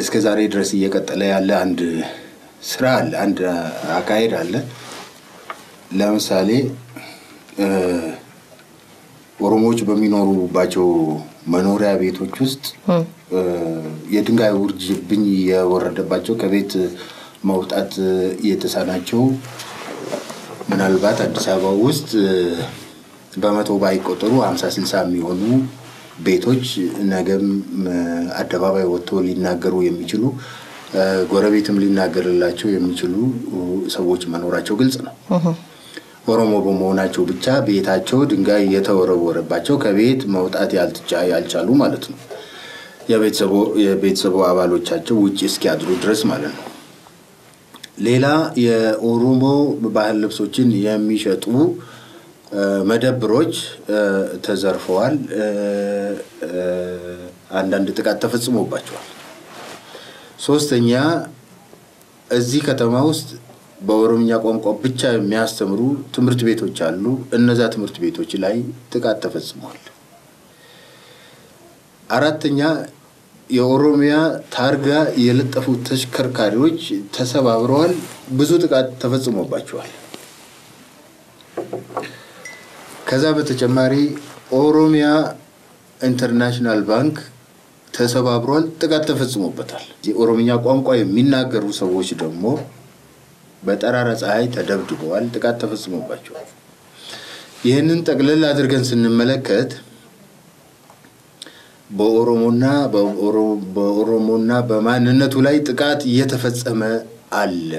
እስከ ዛሬ ድረስ እየቀጠለ ያለ አንድ ስራ አለ አንድ አካሄድ አለ ለምሳሌ ኦሮሞዎች በሚኖሩባቸው መኖሪያ ቤቶች ውስጥ የድንጋይ ውርጅብኝ የወረደባቸው ከቤት መውጣት የተሳናቸው ምናልባት አዲስ አበባ ውስጥ በመቶ ባይቆጠሩ 50-60 የሚሆኑ ቤቶች ነገም አደባባይ ወጥተው ሊናገሩ የሚችሉ ጎረቤትም ሊናገርላቸው የሚችሉ ሰዎች መኖራቸው ግልጽ ነው ኦሮሞ በመሆናቸው ብቻ ቤታቸው ድንጋይ የተወረወረባቸው ከቤት መውጣት ያልቻሉ ማለት ነው የቤተሰቡ አባሎቻቸው ውጪ እስኪያድሩ ድረስ ማለት ነው ሌላ የኦሮሞ ባህል ልብሶችን የሚሸጡ መደብሮች ተዘርፈዋል አንዳንድ ጥቃት ተፈጽሞባቸዋል ሶስተኛ እዚህ ከተማ ውስጥ በኦሮምኛ ቋንቋ ብቻ የሚያስተምሩ ትምህርት ቤቶች አሉ እነዛ ትምህርት ቤቶች ላይ ጥቃት ተፈጽሟል አራተኛ የኦሮሚያ ታርጋ የለጠፉ ተሽከርካሪዎች ተሰባብረዋል ብዙ ጥቃት ተፈጽሞባቸዋል ከዛ በተጨማሪ ኦሮሚያ ኢንተርናሽናል ባንክ ተሰባብሯል ጥቃት ተፈጽሞበታል የኦሮምኛ ቋንቋ የሚናገሩ ሰዎች ደግሞ በጠራራ ፀሐይ ተደብድበዋል ጥቃት ተፈጽሞባቸዋል ይሄንን ጠቅለል አድርገን ስንመለከት በኦሮሞና በማንነቱ ላይ ጥቃት እየተፈጸመ አለ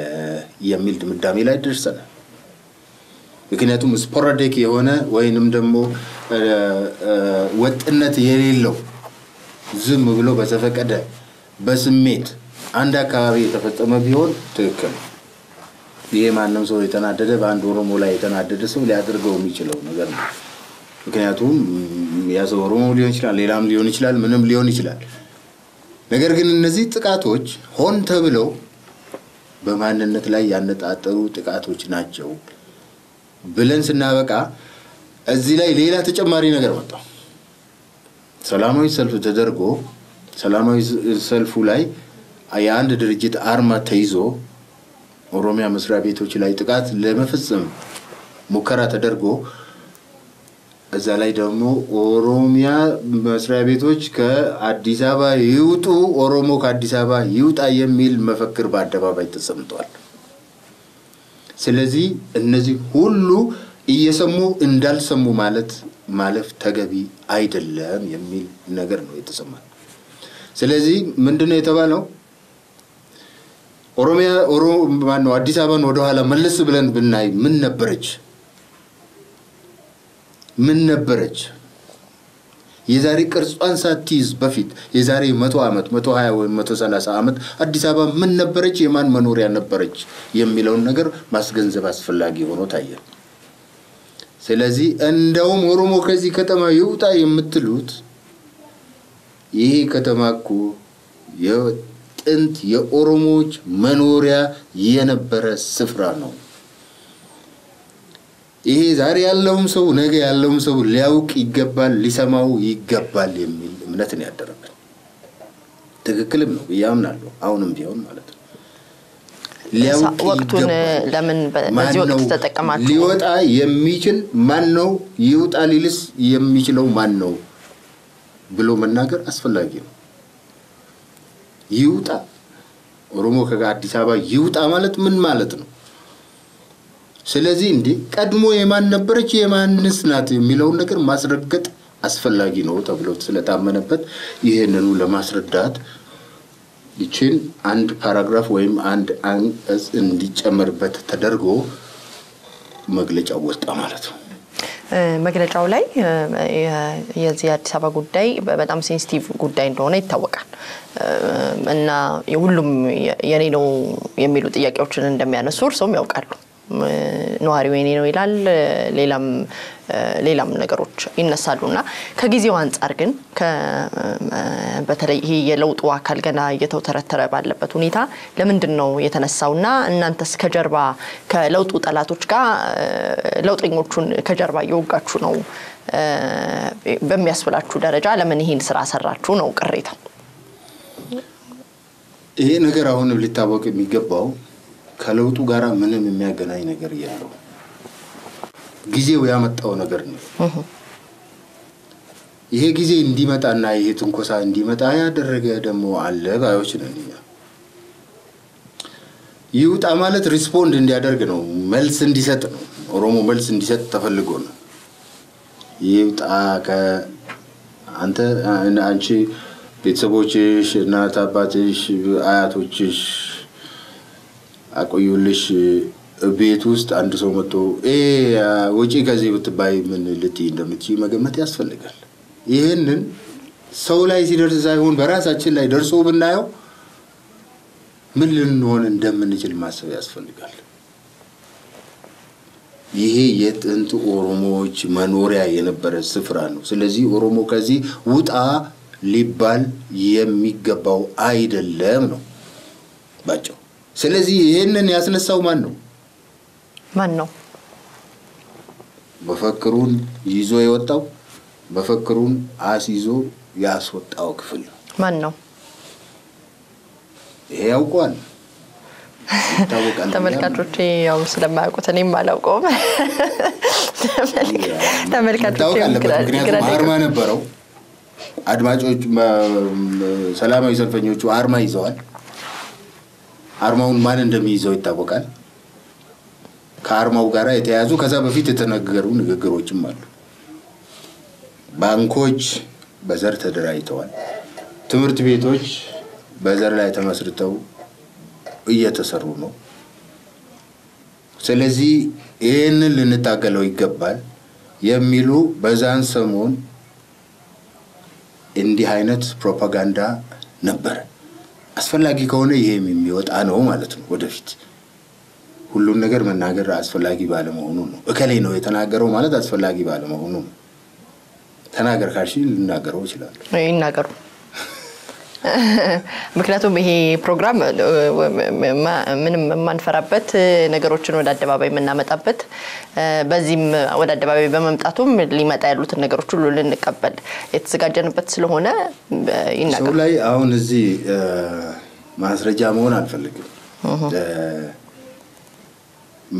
የሚል ድምዳሜ ላይ ደርሰናል ምክንያቱም ስፖራዲክ የሆነ ወይንም ደግሞ ወጥነት የሌለው ዝም ብሎ በተፈቀደ በስሜት አንድ አካባቢ የተፈጸመ ቢሆን ትክክል ይሄ ማንንም ሰው የተናደደ በአንድ ኦሮሞ ላይ የተናደደ ሰው ሊያደርገው የሚችለው ነገር ነው ምክንያቱም ያሰው ኦሮሞ ሊሆን ይችላል ሌላም ሊሆን ይችላል ምንም ሊሆን ይችላል ነገር ግን እነዚህ ጥቃቶች ሆን ተብለው በማንነት ላይ ያነጣጠሩ ጥቃቶች ናቸው ብለን ስናበቃ እዚህ ላይ ሌላ ተጨማሪ ነገር ወጣ ሰላማዊ ሰልፍ ተደርጎ ሰላማዊ ሰልፉ ላይ የአንድ ድርጅት አርማ ተይዞ ኦሮሚያ መስሪያ ቤቶች ላይ ጥቃት ለመፈጸም ሙከራ ተደርጎ እዛ ላይ ደግሞ ኦሮሚያ መስሪያ ቤቶች ከአዲስ አበባ ይውጡ ኦሮሞ ከአዲስ አበባ ይውጣ የሚል መፈክር በአደባባይ ተሰምቷል ስለዚህ እነዚህ ሁሉ እየሰሙ እንዳልሰሙ ማለፍ ተገቢ አይደለም የሚል ነገር ነው የተሰማው ስለዚህ ምንድነው የተባለው ኦሮሚያ ማነው አዲስ አበባን ወደ ኋላ መለስ ብለን ብናይ ምን ነበረች የዛሬ ቅርጿን ሳትይዝ በፊት የዛሬ 100 አመት 120 ወይ 130 አመት አዲስ አበባ ምን ነበረች የማን መኖሪያ ነበረች የሚለው ነገር ማስገንዘብ አስፈላጊ ሆኖ ታየ ስለዚህ እንደውም ኦሮሞ ከዚህ ከተማ ይውጣ የምትሉት ይሄ ከተማኩ የጥንት የኦሮሞዎች መኖሪያ የነበረ ስፍራ ነው ይሄ ዛሬ ያለውም ሰው ነገ ያለውም ሰው ሊያውቅ ይገባል ሊሰማው ይገባል የሚል እምነት ነው ያደረበት ትክክልም ነው ያምናለሁ አሁንም ቢሆን ማለት ነው ሊያውቅ ወቅቱን ለምን በዚህ ወቅት ተጠቀማችሁ ሊወጣ የሚችል ማን ነው ይውጣ ሊልስ የሚችለው ማን ነው ብሎ መናገር አስፈላጊ ነው ይውጣ ኦሮሞ ከአዲስ አበባ ይውጣ ማለት ምን ማለት ነው ስለዚህ እንዴ ቀድሞ የማን ነበረች የማንስ ናት የሚለው ነገር ማስረገጥ አስፈላጊ ነው ተብሎ ስለታመነበት ይሄንኑ ለማስረዳት ይችን አንድ ፓራግራፍ ወይም አንድ አንቀጽ እንዲጨመርበት ተደርጎ መግለጫው ወጣ ማለት ነው። መግለጫው ላይ የዚህ አዲስ አበባ ጉዳይ በጣም ሴንሲቲቭ ጉዳይ እንደሆነ ይታወቃል እና ሁሉም የኔ ነው የሚሉ ጥያቄዎችን እንደሚያነሱ እርሶም ያውቃሉ። ነዋሪው የኔ ነው ይላል ሌላም ነገሮች ይነሳሉና ከጊዜው አንፃር ግን በተለይ ይሄ የለውጡ አካል ገና እየተውተረተረ ባለበት ሁኔታ ለምንድነው የተነሳውና እናንተስ ከጀርባ ከለውጡ ጠላቶች ጋር ለውጠኞቹን ከጀርባ እየወጋችሁ ነው በሚያስብላችሁ ደረጃ ለምን ይሄን ስራ ሰራችሁ ነው ቅሬታው? ይሄ ነገር አሁን ሊታወቅ የሚገባው ከለውጡ ጋራ ምንም የሚያገናኝ ነገር የለው። ጊዜው ያመጣው ነገር ነው። ይሄ ጊዜ እንዲመጣና ይሄ ትንኮሳ እንዲመጣ ያደረገ ደግሞ አለ ባዮች ነን። ይውጣ ማለት ሪስፖንድ እንዲያደርግ ነው፣ መልስ እንዲሰጥ ነው። ኦሮሞ መልስ እንዲሰጥ ተፈልጎ ነው። ይውጣ አንቺ ቤተሰቦችሽ እናት አባትሽ አያቶችሽ አቆዩልሽ ቤት ውስጥ አንድ ሰው መጥቶ ወጪ ከዚህ ብትባይ ምን ልትይ እንደምትይ መገመት ያስፈልጋል። ይሄንን ሰው ላይ ሲደርስ ሳይሆን በራሳችን ላይ ደርሶ ብናየው ምን ልንሆን እንደምንችል ማሰብ ያስፈልጋል። ይሄ የጥንት ኦሮሞዎች መኖሪያ የነበረ ስፍራ ነው። ስለዚህ ኦሮሞ ከዚህ ውጣ ሊባል የሚገባው አይደለም ነው ባጭው። ስለዚህ ይሄንን ያስነሳው ማን ነው? በፈክሩን ይዞ የወጣው በፈክሩን አስይዞ ያስወጣው ክፍል ነው። ማን ነው? ይሄ ያውቀዋል። ተመልካቾች ያው ስለማያውቁት እኔም አላውቀውም። ተመልካቾች ምክንያቱም አርማ ነበረው። አድማጮች ሰላማዊ ሰልፈኞቹ አርማ ይዘዋል። አርማውን ማን እንደሚይዘው ይታወቃል። ከአርማው ጋራ የተያዙ ከዛ በፊት የተነገሩ ንግግሮችም አሉ። ባንኮች በዘር ተደራጅተዋል። ትምህርት ቤቶች በዘር ላይ ተመስርተው እየተሰሩ ነው። ስለዚህ ይሄንን ልንታገለው ይገባል የሚሉ በዛን ሰሞን እንዲህ አይነት ፕሮፓጋንዳ ነበር። አስፈላጊ ከሆነ ይሄም የሚወጣ ነው ማለት ነው። ወደፊት ሁሉን ነገር መናገር አስፈላጊ ባለመሆኑ ነው። እከሌ ነው የተናገረው ማለት አስፈላጊ ባለመሆኑ ነው። ተናገር ካልሽ ልናገረው ይችላል። ይናገሩ። ምክንያቱም ይሄ ፕሮግራም ምንም ማንፈራበት ነገሮችን ወደ አደባባይ የምናመጣበት በዚህም ወደ አደባባይ በመምጣቱም ሊመጣ ያሉትን ነገሮች ሁሉ ልንቀበል የተዘጋጀንበት ስለሆነ ይናገሩ። ሰው ላይ አሁን እዚህ ማስረጃ መሆን አልፈልግም።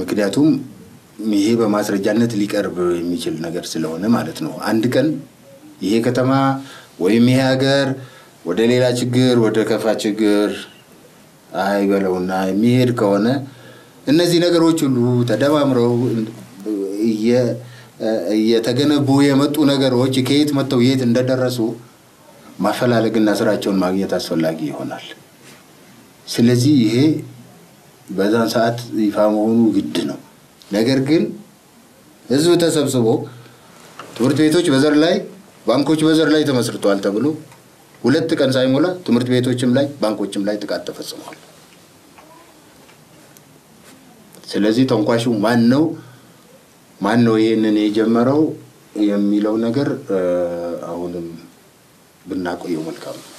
ምክንያቱም ይሄ በማስረጃነት ሊቀርብ የሚችል ነገር ስለሆነ ማለት ነው። አንድ ቀን ይሄ ከተማ ወይም ይሄ ሀገር ወደ ሌላ ችግር ወደ ከፋ ችግር አይበለውና የሚሄድ ከሆነ እነዚህ ነገሮች ሁሉ ተደማምረው የተገነቡ የመጡ ነገሮች ከየት መጥተው የት እንደደረሱ ማፈላለግና ስራቸውን ማግኘት አስፈላጊ ይሆናል። ስለዚህ ይሄ በዛን ሰዓት ይፋ መሆኑ ግድ ነው። ነገር ግን ህዝብ ተሰብስቦ ትምህርት ቤቶች በዘር ላይ ባንኮች በዘር ላይ ተመስርተዋል ተብሎ 2 ቀን ሳይሞላ ትምህርት ቤቶችም ላይ ባንኮችም ላይ ጥቃት ተፈጽሟል። ስለዚህ ተንኳሹ ማን ነው ይሄንን የጀመረው የሚለው ነገር አሁንም ብናቆየው መልካም ነው።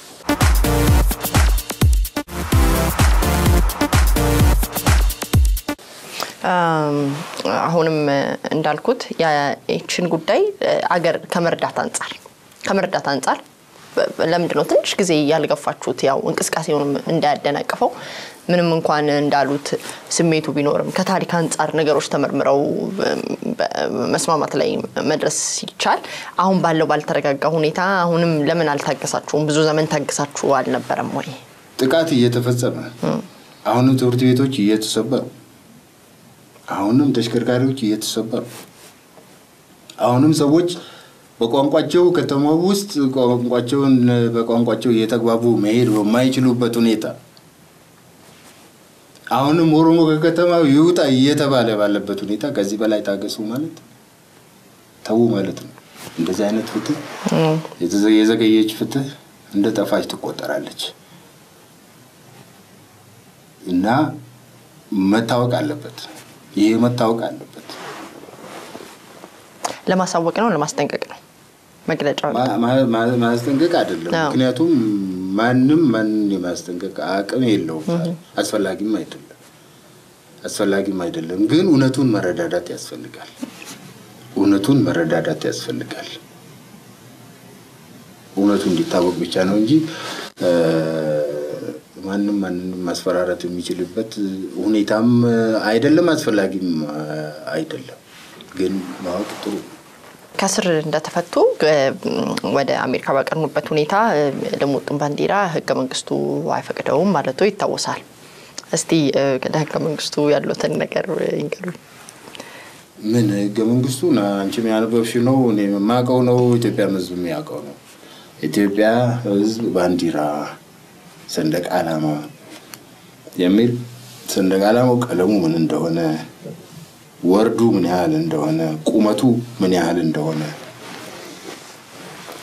አሁንም እንዳልኩት ያቺን ጉዳይ አገር ከመርዳት አንፃር ለምንድነው ትንሽ ጊዜ ያልገፋችሁት? ያው እንቅስቃሴውንም እንዳያደናቀፈው ምንም እንኳን እንዳሉት ስሜቱ ቢኖርም ከታሪክ አንፃር ነገሮች ተመርምረው መስማማት ላይ መድረስ ይቻል። አሁን ባለው ባልተረጋጋ ሁኔታ አሁንም ለምን አልታገሳችሁም? ብዙ ዘመን ታገሳችሁ አልነበረም ወይ? ጥቃት እየተፈጸመ አሁንም ትምህርት ቤቶች እየተሰበሩ አሁንም ተሽከርካሪዎች እየተሰበሩ አሁንም ሰዎች በቋንቋቸው ከተማው ውስጥ በቋንቋቸው እየተግባቡ መሄድ በማይችሉበት ሁኔታ አሁንም ኦሮሞ ከከተማው ይውጣ እየተባለ ባለበት ሁኔታ ከዚህ በላይ ታገሱ ማለት ተው ማለት ነው። እንደዚህ አይነት ፍትህ የዘገየች ፍትህ እንደ ጠፋች ትቆጠራለች እና መታወቅ አለበት። ይሄ መታወቅ አለበት። ለማሳወቅ ነው ለማስጠንቀቅ ነው መግለጫው ማስጠንቀቅ አይደለም። ምክንያቱም ማንም የማስጠንቀቅ አቅም የለውም። አስፈላጊም አይደለም። ግን እውነቱን መረዳዳት ያስፈልጋል። እውነቱ እንዲታወቅ ብቻ ነው እንጂ ማንም ማስፈራራት የሚችልበት ሁኔታም አይደለም፣ አስፈላጊም አይደለም። ግን ማወቅ ጥሩ ከስር እንደተፈቱ ወደ አሜሪካ ባቀኑበት ሁኔታ ለሙጥን ባንዲራ ህገ መንግስቱ አይፈቅደውም ማለቱ ይታወሳል። እስቲ ከህገ መንግስቱ ያሉትን ነገር ይንገሩኝ። ምን ህገ መንግስቱ አንቺም ያነበብሽው ነው እኔ ማቀው ነው ኢትዮጵያ ህዝብ ያቀው ነው። ኢትዮጵያ ህዝብ ባንዲራ ሰንደቅ ዓላማ የሚል ሰንደቅ ዓላማው ቀለሙ ምን እንደሆነ ወርዱ ምን ያህል እንደሆነ ቁመቱ ምን ያህል እንደሆነ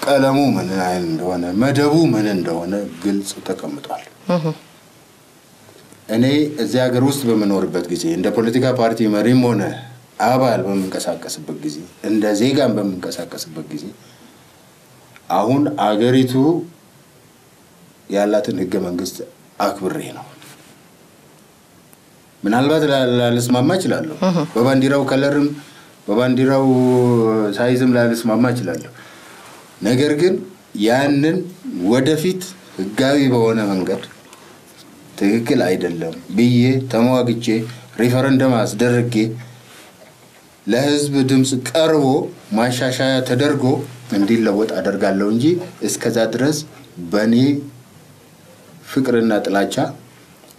ቀለሙ ምን ያህል እንደሆነ መደቡ ምን እንደሆነ ግልጽ ተቀምጧል። እኔ እዚህ ሀገር ውስጥ በመኖርበት ጊዜ እንደ ፖለቲካ ፓርቲ መሪም ሆነ አባል በመንቀሳቀስበት ጊዜ እንደ ዜጋም በመንቀሳቀስበት ጊዜ አሁን አገሪቱ ያላትን ህገ መንግስት አክብሬ ነው። ምናልባት ላልስማማ እችላለሁ። በባንዲራው ከለርም በባንዲራው ሳይዝም ላልስማማ እችላለሁ። ነገር ግን ያንን ወደፊት ህጋዊ በሆነ መንገድ ትክክል አይደለም ብዬ ተሟግቼ ሪፈረንደም አስደርጌ ለህዝብ ድምጽ ቀርቦ ማሻሻያ ተደርጎ እንዲለወጥ አደርጋለሁ እንጂ እስከዛ ድረስ በኔ ፍቅርና ጥላቻ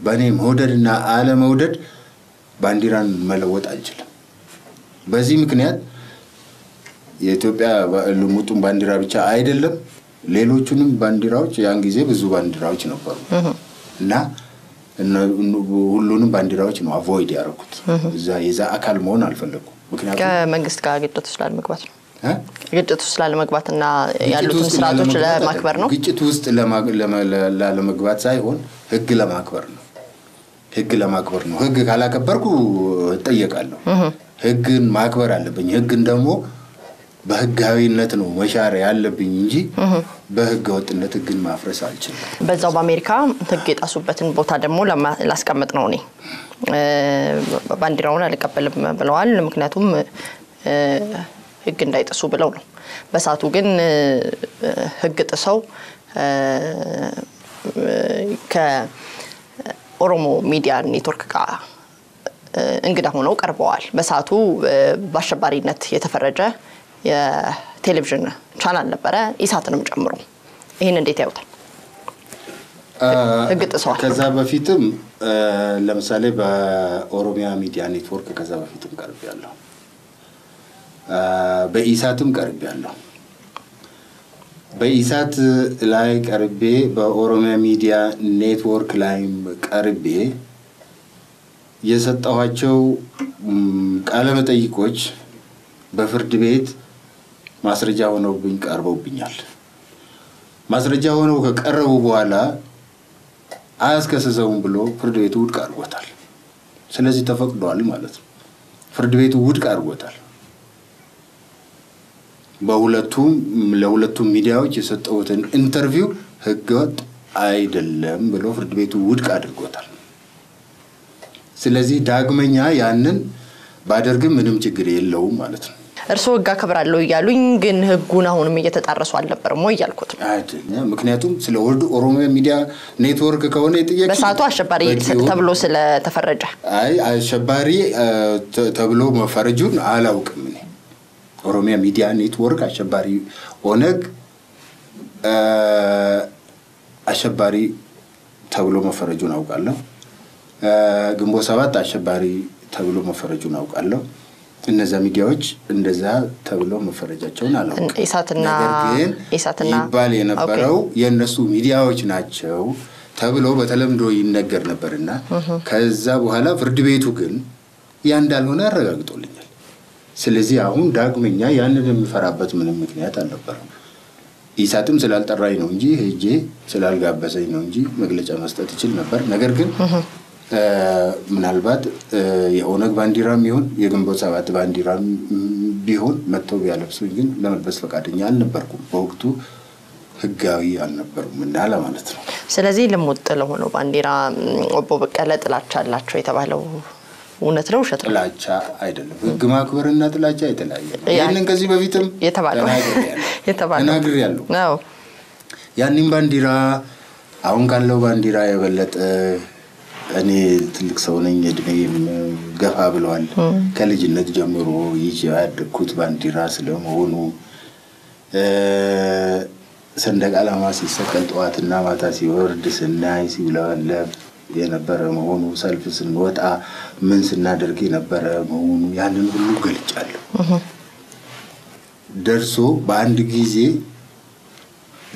በኔ መውደድና አለ መውደድ ባንዲራን መለወጥ አልችልም። በዚህ ምክንያት የኢትዮጵያ ልሙጡን ባንዲራ ብቻ አይደለም ሌሎቹንም ባንዲራዎች ያን ጊዜ ብዙ ባንዲራዎች ነበሩ እና ሁሉንም ባንዲራዎች ነው አቮይድ ያደረኩት። የዛ አካል መሆን አልፈለኩም። ምክንያቱም ከመንግስት ጋር ግጭት ስላለመግባት ነው። ግጭት ስላለመግባትና ያሉትን ስርዓቶች ለማክበር ነው። ግጭት ውስጥ ለመግባት ሳይሆን ህግ ለማክበር ነው። ህግ ካላከበርኩ እጠየቃለሁ። ህግን ማክበር አለብኝ። ህግን ደግሞ በህጋዊነት ነው መሻር ያለብኝ እንጂ በህገ ወጥነት ህግን ማፍረስ አልችልም። በዛው በአሜሪካ ህግ የጣሱበትን ቦታ ደግሞ ላስቀምጥ ነው እኔ ባንዲራውን አልቀበልም ብለዋል። ምክንያቱም ህግ እንዳይጥሱ ብለው ነው። በሳቱ ግን ህግ ጥሰው ከኦሮሞ ሚዲያ ኔትወርክ ጋር እንግዳ ሆነው ቀርበዋል። በሳቱ በአሸባሪነት የተፈረጀ የቴሌቪዥን ቻናል ነበረ ኢሳትንም ጨምሮ። ይሄን እንዴት ያዩታል? ህግ ጥሰዋል። ከዛ በፊትም ለምሳሌ በኦሮሚያ ሚዲያ ኔትወርክ ከዛ በፊትም ቀርቤያለሁ። በኢሳትም ቀርቤያለሁ። በኢሳት ላይ ቀርቤ በኦሮሚያ ሚዲያ ኔትወርክ ላይም ቀርቤ የሰጠኋቸው ቃለ መጠይቆች በፍርድ ቤት ማስረጃ ሆነው ቀርበውብኛል። ማስረጃ ሆነው ከቀረቡ በኋላ አያስከሰሰውም ብሎ ፍርድ ቤቱ ውድቅ አድርጎታል። ስለዚህ ተፈቅዷል ማለት ነው። ፍርድ ቤቱ ውድቅ አድርጎታል። ለሁለቱም ሚዲያዎች የሰጠሁትን ኢንተርቪው ህገወጥ አይደለም ብሎ ፍርድ ቤቱ ውድቅ አድርጎታል። ስለዚህ ዳግመኛ ያንን ባደርግም ምንም ችግር የለውም ማለት ነው። እርሶ ህግ አከብራለሁ ይያሉኝ ግን ህጉን አሁንም እየተጣረሱ አልነበረም ወይ ያልኩት አይደለም። ምክንያቱም ስለ ኦሮሚያ ሚዲያ ኔትወርክ ከሆነ የጥያቄ በሳቱ አሸባሪ ተብሎ ስለተፈረጀ አሸባሪ ተብሎ መፈረጁን አላውቅም እኔ። ኦሮሚያ ሚዲያ ኔትወርክ አሸባሪ ኦነግ አሸባሪ ተብሎ መፈረጁን አውቃለሁ። ግንቦት ሰባት አሸባሪ ተብሎ መፈረጁን አውቃለሁ። እነዛ ሚዲያዎች እንደዛ ተብለው መፈረጃቸውን አላውቅም ኢሳትና ይባል የነበረው የነሱ ሚዲያዎች ናቸው ተብሎ በተለምዶ ይነገር ነበርና ከዛ በኋላ ፍርድ ቤቱ ግን ያ እንዳልሆነ አረጋግጦልኛል ስለዚህ አሁን ዳግመኛ ያንን የሚፈራበት ምንም ምክንያት አልነበረም ኢሳትም ስላልጠራኝ ነው እንጂ ሄጄ ስላልጋበዘኝ ነው እንጂ መግለጫ መስጠት ይችል ነበር ነገር ግን ምናልባት የኦነግ ባንዲራም ይሁን የግንቦት ሰባት ባንዲራም ቢሆን መጥተው ቢያለብሱኝ ግን ለመልበስ ፈቃደኛ አልነበርኩም በወቅቱ ህጋዊ አልነበርኩም እና ለማለት ነው ስለዚህ ልሙጥ ለሆነው ባንዲራ ኦቦ በቀለ ጥላቻ አላቸው የተባለው እውነት ነው ውሸት ነው ጥላቻ አይደለም ህግ ማክበርና ጥላቻ የተለያየ ነው ይሄንን ከዚህ በፊትም ተናግሬያለሁ አዎ ያንን ባንዲራ አሁን ካለው ባንዲራ የበለጠ እኔ ትልቅ ሰው ነኝ እድሜም ገፋ ብለዋል ከልጅነት ጀምሮ ያደግኩት ባንዲራ ስለመሆኑ ሰንደቅ ዓላማ ሲሰቀል ጠዋትና ማታ ሲወርድ ስናይ ሲውለበለብ የነበረ መሆኑ ሰልፍ ስንወጣ ምን ስናደርግ የነበረ መሆኑ ያንን ሁሉ ገልጫለሁ ደርሶ በአንድ ጊዜ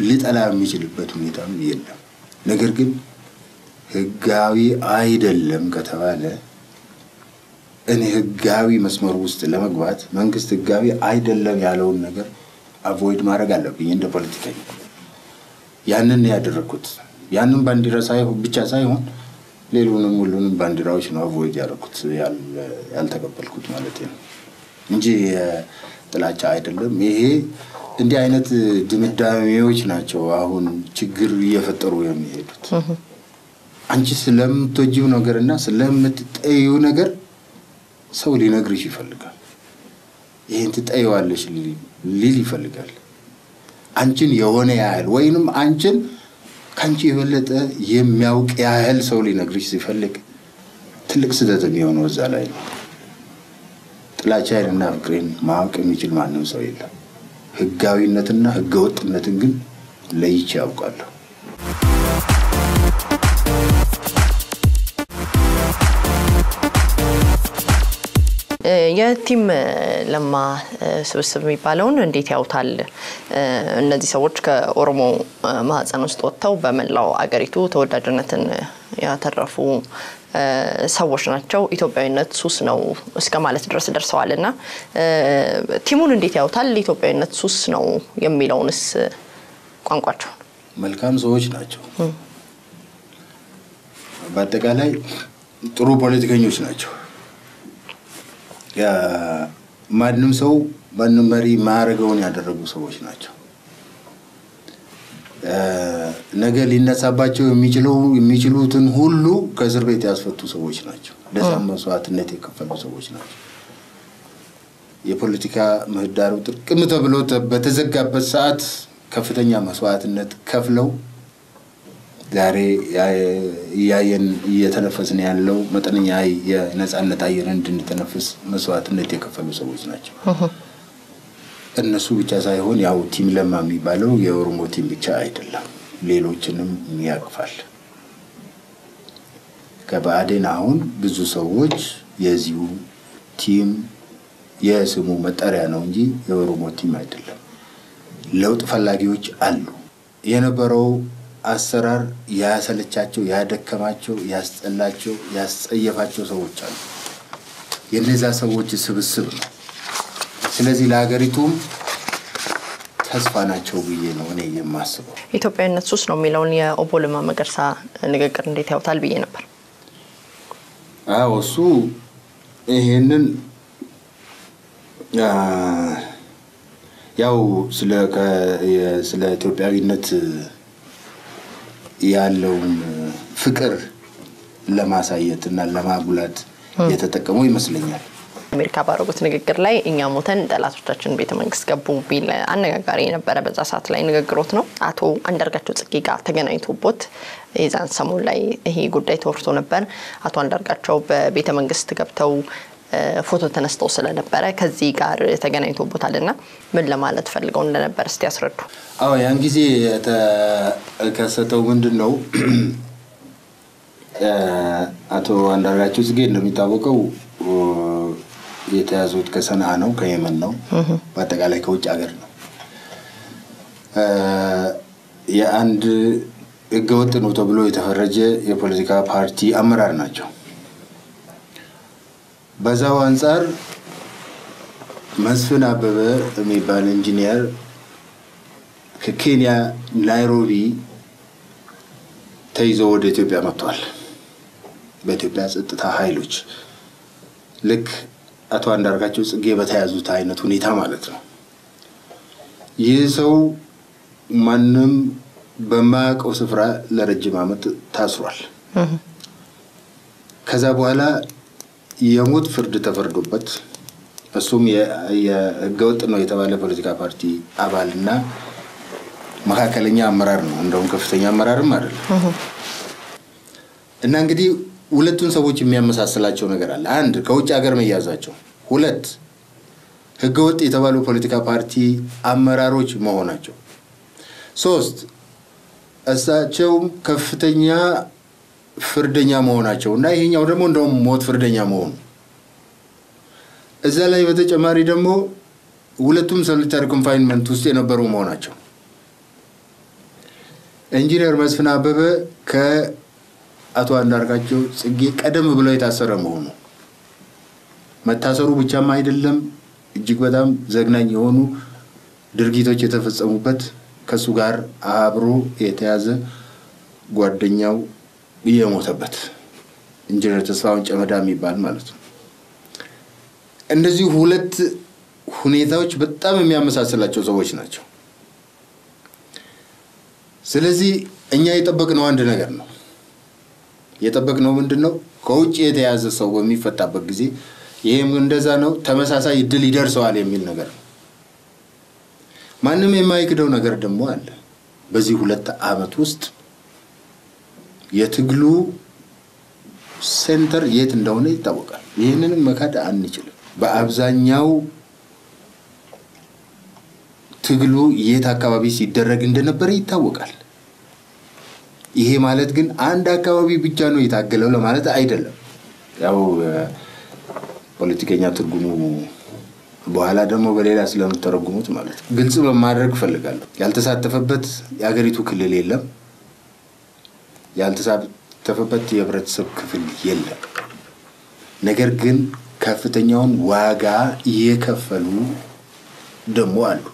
ሊጠላ የሚችልበት ሁኔታ የለም ነገር ግን ህጋዊ አይደለም ከተባለ እኔ ህጋዊ መስመር ውስጥ ለመግባት መንግስት ህጋዊ አይደለም ያለውን ነገር አቮይድ ማድረግ አለብኝ እንደ ፖለቲከኛ ያንን ያደረኩት ያንን ባንዲራ ብቻ ሳይሆን ሌሎንም ሁሉንም ባንዲራዎች ነው አቮይድ ያደረኩት ያልተቀበልኩት ማለት ነው እንጂ ጥላቻ አይደለም ይሄ እንዲህ አይነት ድምዳሜዎች ናቸው አሁን ችግር እየፈጠሩ የሚሄዱት አንቺ ስለምትወጂው ነገርና ስለምትጠይው ነገር ሰው ሊነግርሽ ይፈልጋል ይሄን ትጠይዋለሽ ሊል ይፈልጋል አንቺን የሆነ ያህል ወይንም አንቺን ካንቺ የበለጠ የሚያውቅ ያህል ሰው ሊነግርሽ ሲፈልግ ትልቅ ስህተት የሚሆነው እዛ ላይ ነው ጥላቻዬንና ፍቅሬን ማወቅ የሚችል ማንም ሰው የለም ህጋዊነትና ህገወጥነትን ግን ለይቼ ያውቃለሁ የቲም ለማ ስብስብ የሚባለውን እንዴት ያውታል እነዚህ ሰዎች ከኦሮሞ ማህፀን ውስጥ ወጥተው በመላው አገሪቱ ተወዳጅነትን ያተረፉ ሰዎች ናቸው ኢትዮጵያዊነት ሱስ ነው እስከ ማለት ድረስ ደርሰዋልና ቲሙን እንዴት ያውታል ኢትዮጵያዊነት ሱስ ነው የሚለውንስ ቋንቋቸው መልካም ሰዎች ናቸው በአጠቃላይ ጥሩ ፖለቲከኞች ናቸው ማንም ሰው ማንም መሪ ማረጋውን ያደረጉ ሰዎች ናቸው ነገ ሊነሳባቸው የሚችሉትን ሁሉ ከእስር ቤት ያስፈቱ ሰዎች ናቸው ለዛም መስዋዕትነት የከፈሉ ሰዎች ናቸው የፖለቲካ ምህዳሩ ጥቅም ተብሎ በተዘጋበት ሰዓት ከፍተኛ መስዋዕትነት ከፍለው ዛሬ ያየን እየተነፈስን ያለው መጠነኛ የነጻነት አየር እንድንተነፍስ መስዋዕትነት የከፈሉ ሰዎች ናቸው እነሱ ብቻ ሳይሆን ያው ቲም ለማ የሚባለው የኦሮሞ ቲም ብቻ አይደለም ሌሎችንም ያቅፋል ከባዴን አሁን ብዙ ሰዎች የዚሁ ቲም የስሙ መጠሪያ ነው እንጂ የኦሮሞ ቲም አይደለም ለውጥ ፈላጊዎች አሉ የነበረው አሰራር ያሰለቻቸው ያደከማቸው ያስጠላቸው ያስጸየፋቸው ሰዎች አሉ የነዛ ሰዎች ስብስብ ነው ስለዚህ ለሀገሪቱም ተስፋ ናቸው ብዬ ነው እኔ የማስበው ኢትዮጵያዊነት ሱስ ነው የሚለውን የኦቦ ለማ መገርሳ ንግግር እንዴት ያውታል ብዬ ነበር አዎ እሱ ይሄንን ያው ስለ ኢትዮጵያዊነት ያለውን ፍቅር ለማሳየትና ለማጉላት የተጠቀመው ይመስለኛል አሜሪካ ባረጉት ንግግር ላይ እኛ ሞተን ጠላቶቻችን ቤተ መንግስት ገቡ ቢል አነጋጋሪ ነበር በዛ ሰዓት ላይ ንግግሮት ነው አቶ አንዳርጋቸው ጽጌ ጋር ተገናኝቶበት የዛን ሰሞን ላይ ይሄ ጉዳይ ተወርቶ ነበር አቶ አንዳርጋቸው በቤተ መንግስት ገብተው ፎቶ ተነስተው ስለነበረ ከዚህ ጋር ተገናኝቶበታልና ምን ለማለት ፈልገው እንደነበር እስቲ ያስረዱ አዎ ያን ጊዜ ተከሰተው ምንድነው አቶ አንዳርጋቸው ጽጌ እንደሚታወቀው የተያዙት ከሰንዓ ነው ከየመን ነው በአጠቃላይ ከውጭ ሀገር ነው የአንድ ህገወጥ ነው ተብሎ የተፈረጀ የፖለቲካ ፓርቲ አመራር ናቸው በዛው አንፃር መስፍን አበበ የሚባል ኢንጂነር ከኬንያ ናይሮቢ ተይዞ ወደ ኢትዮጵያ መጥቷል በኢትዮጵያ ጸጥታ ኃይሎች ልክ አቶ አንዳርጋቸው ጽጌ በተያዙት አይነት ሁኔታ ማለት ነው ይህ ሰው ማንም በማያውቀው ስፍራ ለረጅም ዓመት ታስሯል ከዛ በኋላ የሞት ፍርድ ተፈርዶበት እሱም የህገወጥ ነው የተባለ ፖለቲካ ፓርቲ አባልና መካከለኛ አመራር ነው እንደውም ከፍተኛ አመራርም አይደለም እና እንግዲህ ሁለቱን ሰዎች የሚያመሳስላቸው ነገር አለ አንድ ከውጭ ሀገር መያዛቸው ሁለት ህገወጥ የተባሉ ፖለቲካ ፓርቲ አመራሮች መሆናቸው ሶስት እሳቸው ከፍተኛ ፍርደኛ መሆናቸው እና ይሄኛው ደግሞ እንደውም ሞት ፍርደኛ መሆኑ እዛ ላይ በተጨማሪ ደግሞ ሁለቱም ሶሊታሪ ኮንፋይንመንት ውስጥ የነበሩ መሆናቸው ኢንጂነር መስፍን አበበ ከአቶ አንዳርጋቸው ጽጌ ቀደም ብሎ የታሰረ መሆኑ መታሰሩ ብቻም አይደለም እጅግ በጣም ዘግናኝ የሆኑ ድርጊቶች የተፈጸሙበት ከሱ ጋር አብሮ የተያዘ ጓደኛው የሞተበት ኢንጂነር ተስፋውን ጨመዳ የሚባል ማለት ነው እንደዚህ ሁለት ሁኔታዎች በጣም የሚያመሳስላቸው ሰዎች ናቸው ስለዚህ እኛ የጠበቅነው አንድ ነገር ነው የጠበቅነው ምንድነው ከውጭ የተያዘ ሰው በሚፈታበት ጊዜ ይሄም እንደዛ ነው ተመሳሳይ ድል ይደርሰዋል የሚል ነገር ማንንም የማይክደው ነገር ደግሞ አለ በዚህ 2 ዓመት ውስጥ የትግሉ ሴንተር የት እንደሆነ ይታወቃል ይሄንን መካድ አንችልም በአብዛኛው ትግሉ የት አካባቢ ሲደረግ እንደነበረ ይታወቃል ይሄ ማለት ግን አንድ አካባቢ ብቻ ነው የታገለው ለማለት አይደለም ያው ፖለቲከኛ ትርጉሙ በኋላ ደግሞ በሌላ ስለምትተረጉሙት ማለት ግልጽ በማድረግ ፈልጋለሁ ያልተሳተፈበት የሀገሪቱ ክልል የለም ያልተሳተፈበት የህብረተሰብ ክፍል የለም ነገር ግን ከፍተኛውን ዋጋ የከፈሉ ደግሞ አሉ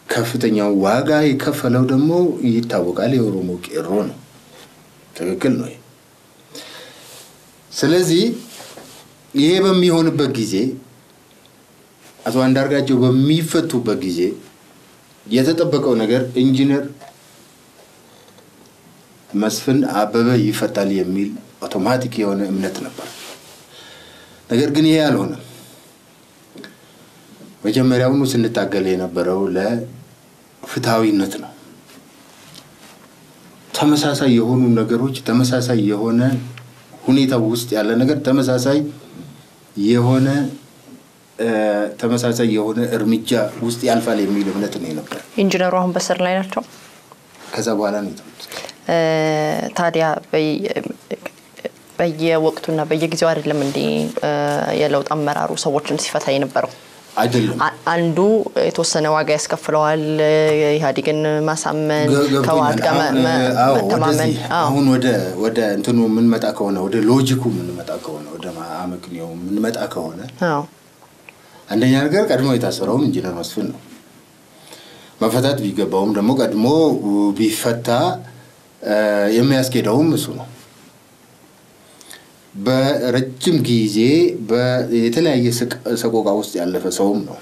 ከፍተኛው ዋጋ የከፈለው ደግሞ ይታወቃል የኦሮሞ ቄሮ ነው ትክክል ነው ስለዚህ ይሄ በሚሆንበት ጊዜ አቶ አንዳርጋቸው በሚፈቱበት ጊዜ የተጠበቀው ነገር ኢንጂነር መስፍን አበበ ይፈታል የሚል አውቶማቲክ የሆነ እምነት ነበር ነገር ግን ይሄ አልሆነም መጀመሪያውኑ ስንታገል የነበረው ለፍትሃዊነት ነው ተመሳሳይ የሆኑ ነገሮች ተመሳሳይ የሆነ ሁኔታ ውስጥ ያለ ነገር ተመሳሳይ የሆነ እርምጃ ውስጥ ያልፋል የሚል እምነት ነው ነበር ኢንጂነሩ አሁን በስር ላይ ናቸው ከዛ በኋላ ነው ታዲያ በየወቅቱና በየጊዜው አይደለም እንዴ የለውጥ አመራሩ ሰዎችን ሲፈታ የነበረው አይደለም አንዱ የተወሰነ ዋጋ ያስከፍለዋል ኢህአዴግን ማሳመን ከዋት ጋር መተማመን አሁን ወደ እንትኑ ምን መጣ ከሆነ ወደ ሎጂኩ ምን መጣ ከሆነ ወደ አመክንዮው ምን መጣ ከሆነ አንደኛ ነገር ቀድሞ የታሰረው ኢንጂነር መስፍን ነው መፈታት ቢገባውም ደግሞ ቀድሞ ቢፈታ የሚያስኬደውም እሱ ነው በረጅም ጊዜ በየተለያየ ሰቆቃ ውስጥ ያለፈ ሰውም ነው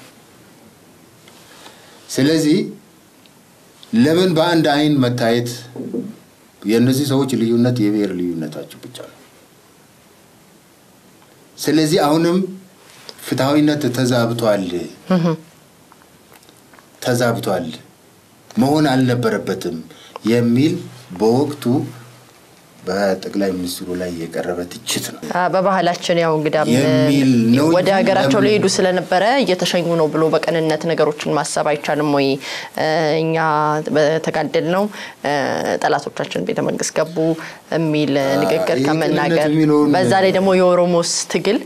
ስለዚህ ለምን በአንድ አይን መታየት የነዚህ ሰዎች ልዩነት የብሔር ልዩነታቸው ብቻ ነው ስለዚህ አሁንም ፍትሃዊነት ተዛብቷል መሆን አልነበረበትም የሚል በወቅቱ በጠቅላይ ሚኒስትሩ ላይ የቀረበ ትችት ነው በባህላችን ያው እንግዳም ወደ ሀገራቸው ሊሄዱ ስለነበረ እየተሸኙ ነው ብሎ በቀንነት ነገሮችን ማሰብ አይቻልም ወይ እኛ በተጋደል ነው ጠላቶቻችን ቤተ መንግስት ገቡ የሚል ንግግር ከመናገር በዛ ላይ ደግሞ የኦሮሞስ ትግል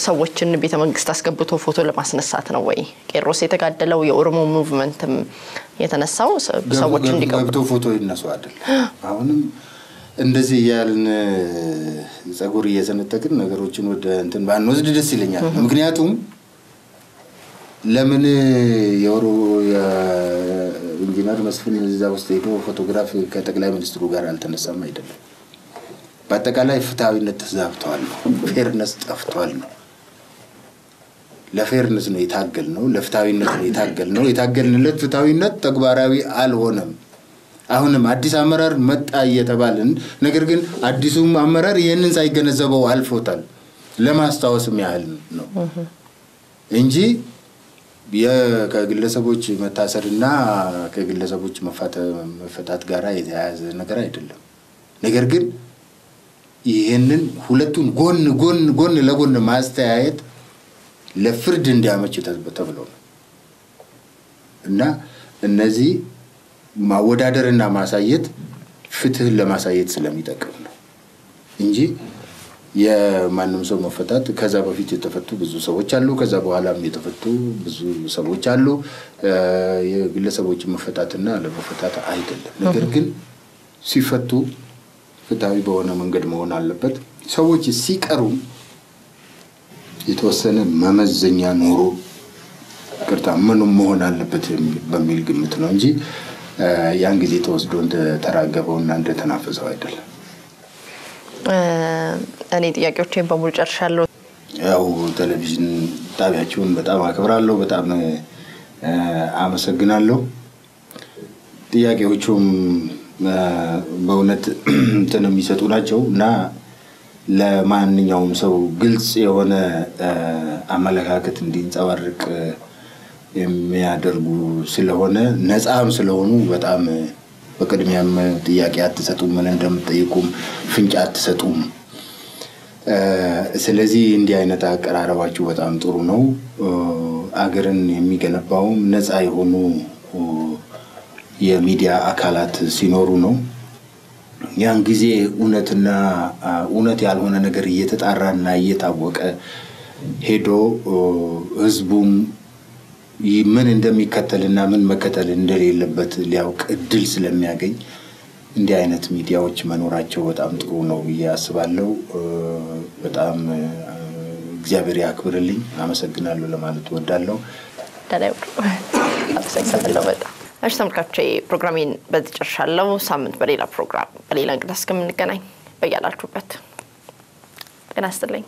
ሰዎችን ቤተ መንግስት አስገብቶ ፎቶ ለማስነሳት ነው ወይ ቄሮስ የተጋደለው የኦሮሞ ሙቭመንትም የተነሳው ሰዎች እንዲቀበጡ ፎቶ ይነሱ አይደል አሁንም እንደዚህ ያልን ጸጉር እየሰነጠቅን ነገሮችን ወደ እንትን ባንወስድ ደስ ይለኛል ምክንያቱም ለምን የወሩ ኢንጂነር መስፍን እዛ ውስጥ ሄዶ ፎቶግራፍ ከጠቅላይ ሚኒስትሩ ጋር አልተነሳም አይደለም በአጠቃላይ ፍትሃዊነት ተዛብቷል ፌርነስ ጠፍቷል ነው ለፌርነስ ነው የታገልነው ለፍትሃዊነት ነው የታገልነው የታገልንለት ፍትሃዊነት ተግባራዊ አልሆነም አሁንም አዲስ አመራር መጣ እየተባልን ነገር ግን አዲሱም አመራር ይሄንን ሳይገነዘበው አልፎታል ለማስታወስም ያህል ነው እንጂ የከግለሰቦች መታሰርና ከግለሰቦች መፈታት ጋር የተያያዘ ነገር አይደለም ነገር ግን ይሄንን ሁለቱን ጎን ለጎን ማስተያየት ለፍርድ እንዲያመች ተብሎ ነው እና እነዚህ ማወዳደርና ማሳየት ፍትህን ለማሳየት ስለሚጠቅም ነው እንጂ የማንም ሰው መፈታት ከዛ በፊት የተፈቱ ብዙ ሰዎች አሉ ከዛ በኋላም የተፈቱ ብዙ ሰዎች አሉ የግለሰቦች መፈታትና ለመፈታት አይደለም ነገር ግን ሲፈቱ ፍትሃዊ በሆነ መንገድ መሆን አለበት ሰዎች ሲቀሩ የተወሰነ መመዘኛ ኖሮ ቅርታ ምንም መሆን አለበት በሚል ግምት ነው እንጂ ያን ጊዜ ተወስዶ እንደ ተራገበውና እንደ ተናፈሰው አይደለም እኔ ጥያቄዎችን በሙሉ ጨርሻለሁ ያው ቴሌቪዥን ጣቢያችሁን በጣም አከብራለሁ በጣም አመሰግናለሁ ጥያቄዎቹም በእውነት እንትን የሚሰጡ ናቸውና ለማንኛውም ሰው ግልጽ የሆነ አመለካከት እንዲንጸባረቅ የሚያደርጉ ስለሆነ ነፃም ስለሆኑ በጣም በቅድሚያም ጥያቄ አትሰጡም ምን እንደምትጠይቁም ፍንጭ አትሰጡም ስለዚህ እንዲህ አይነት አቀራረባችሁ በጣም ጥሩ ነው አገርን የሚገነባው ነፃ የሆኑ የሚዲያ አካላት ሲኖሩ ነው ያን ጊዜ እውነት ያልሆነ ነገር እየተጣራና እየታወቀ ሄዶ ህዝቡም ምን እንደሚከተልና ምን መከተል እንደሌለበት ሊያውቅ እድል ስለሚያገኝ እንዲህ አይነት ሚዲያዎች መኖራቸው በጣም ጥሩ ነው ያስባለው በጣም እግዚአብሔር ያክብርልኝ አመሰግናለሁ ለማለት ወዳለው አመሰግናለሁ በጣም እሺ ተመልካቾቼ ፕሮግራሜን በዚህ ጨርሻለሁ ሳምንት በሌላ ፕሮግራም በሌላ እንግዳ እስከምንገናኝ በያላችሁበት ጤና ይስጥልኝ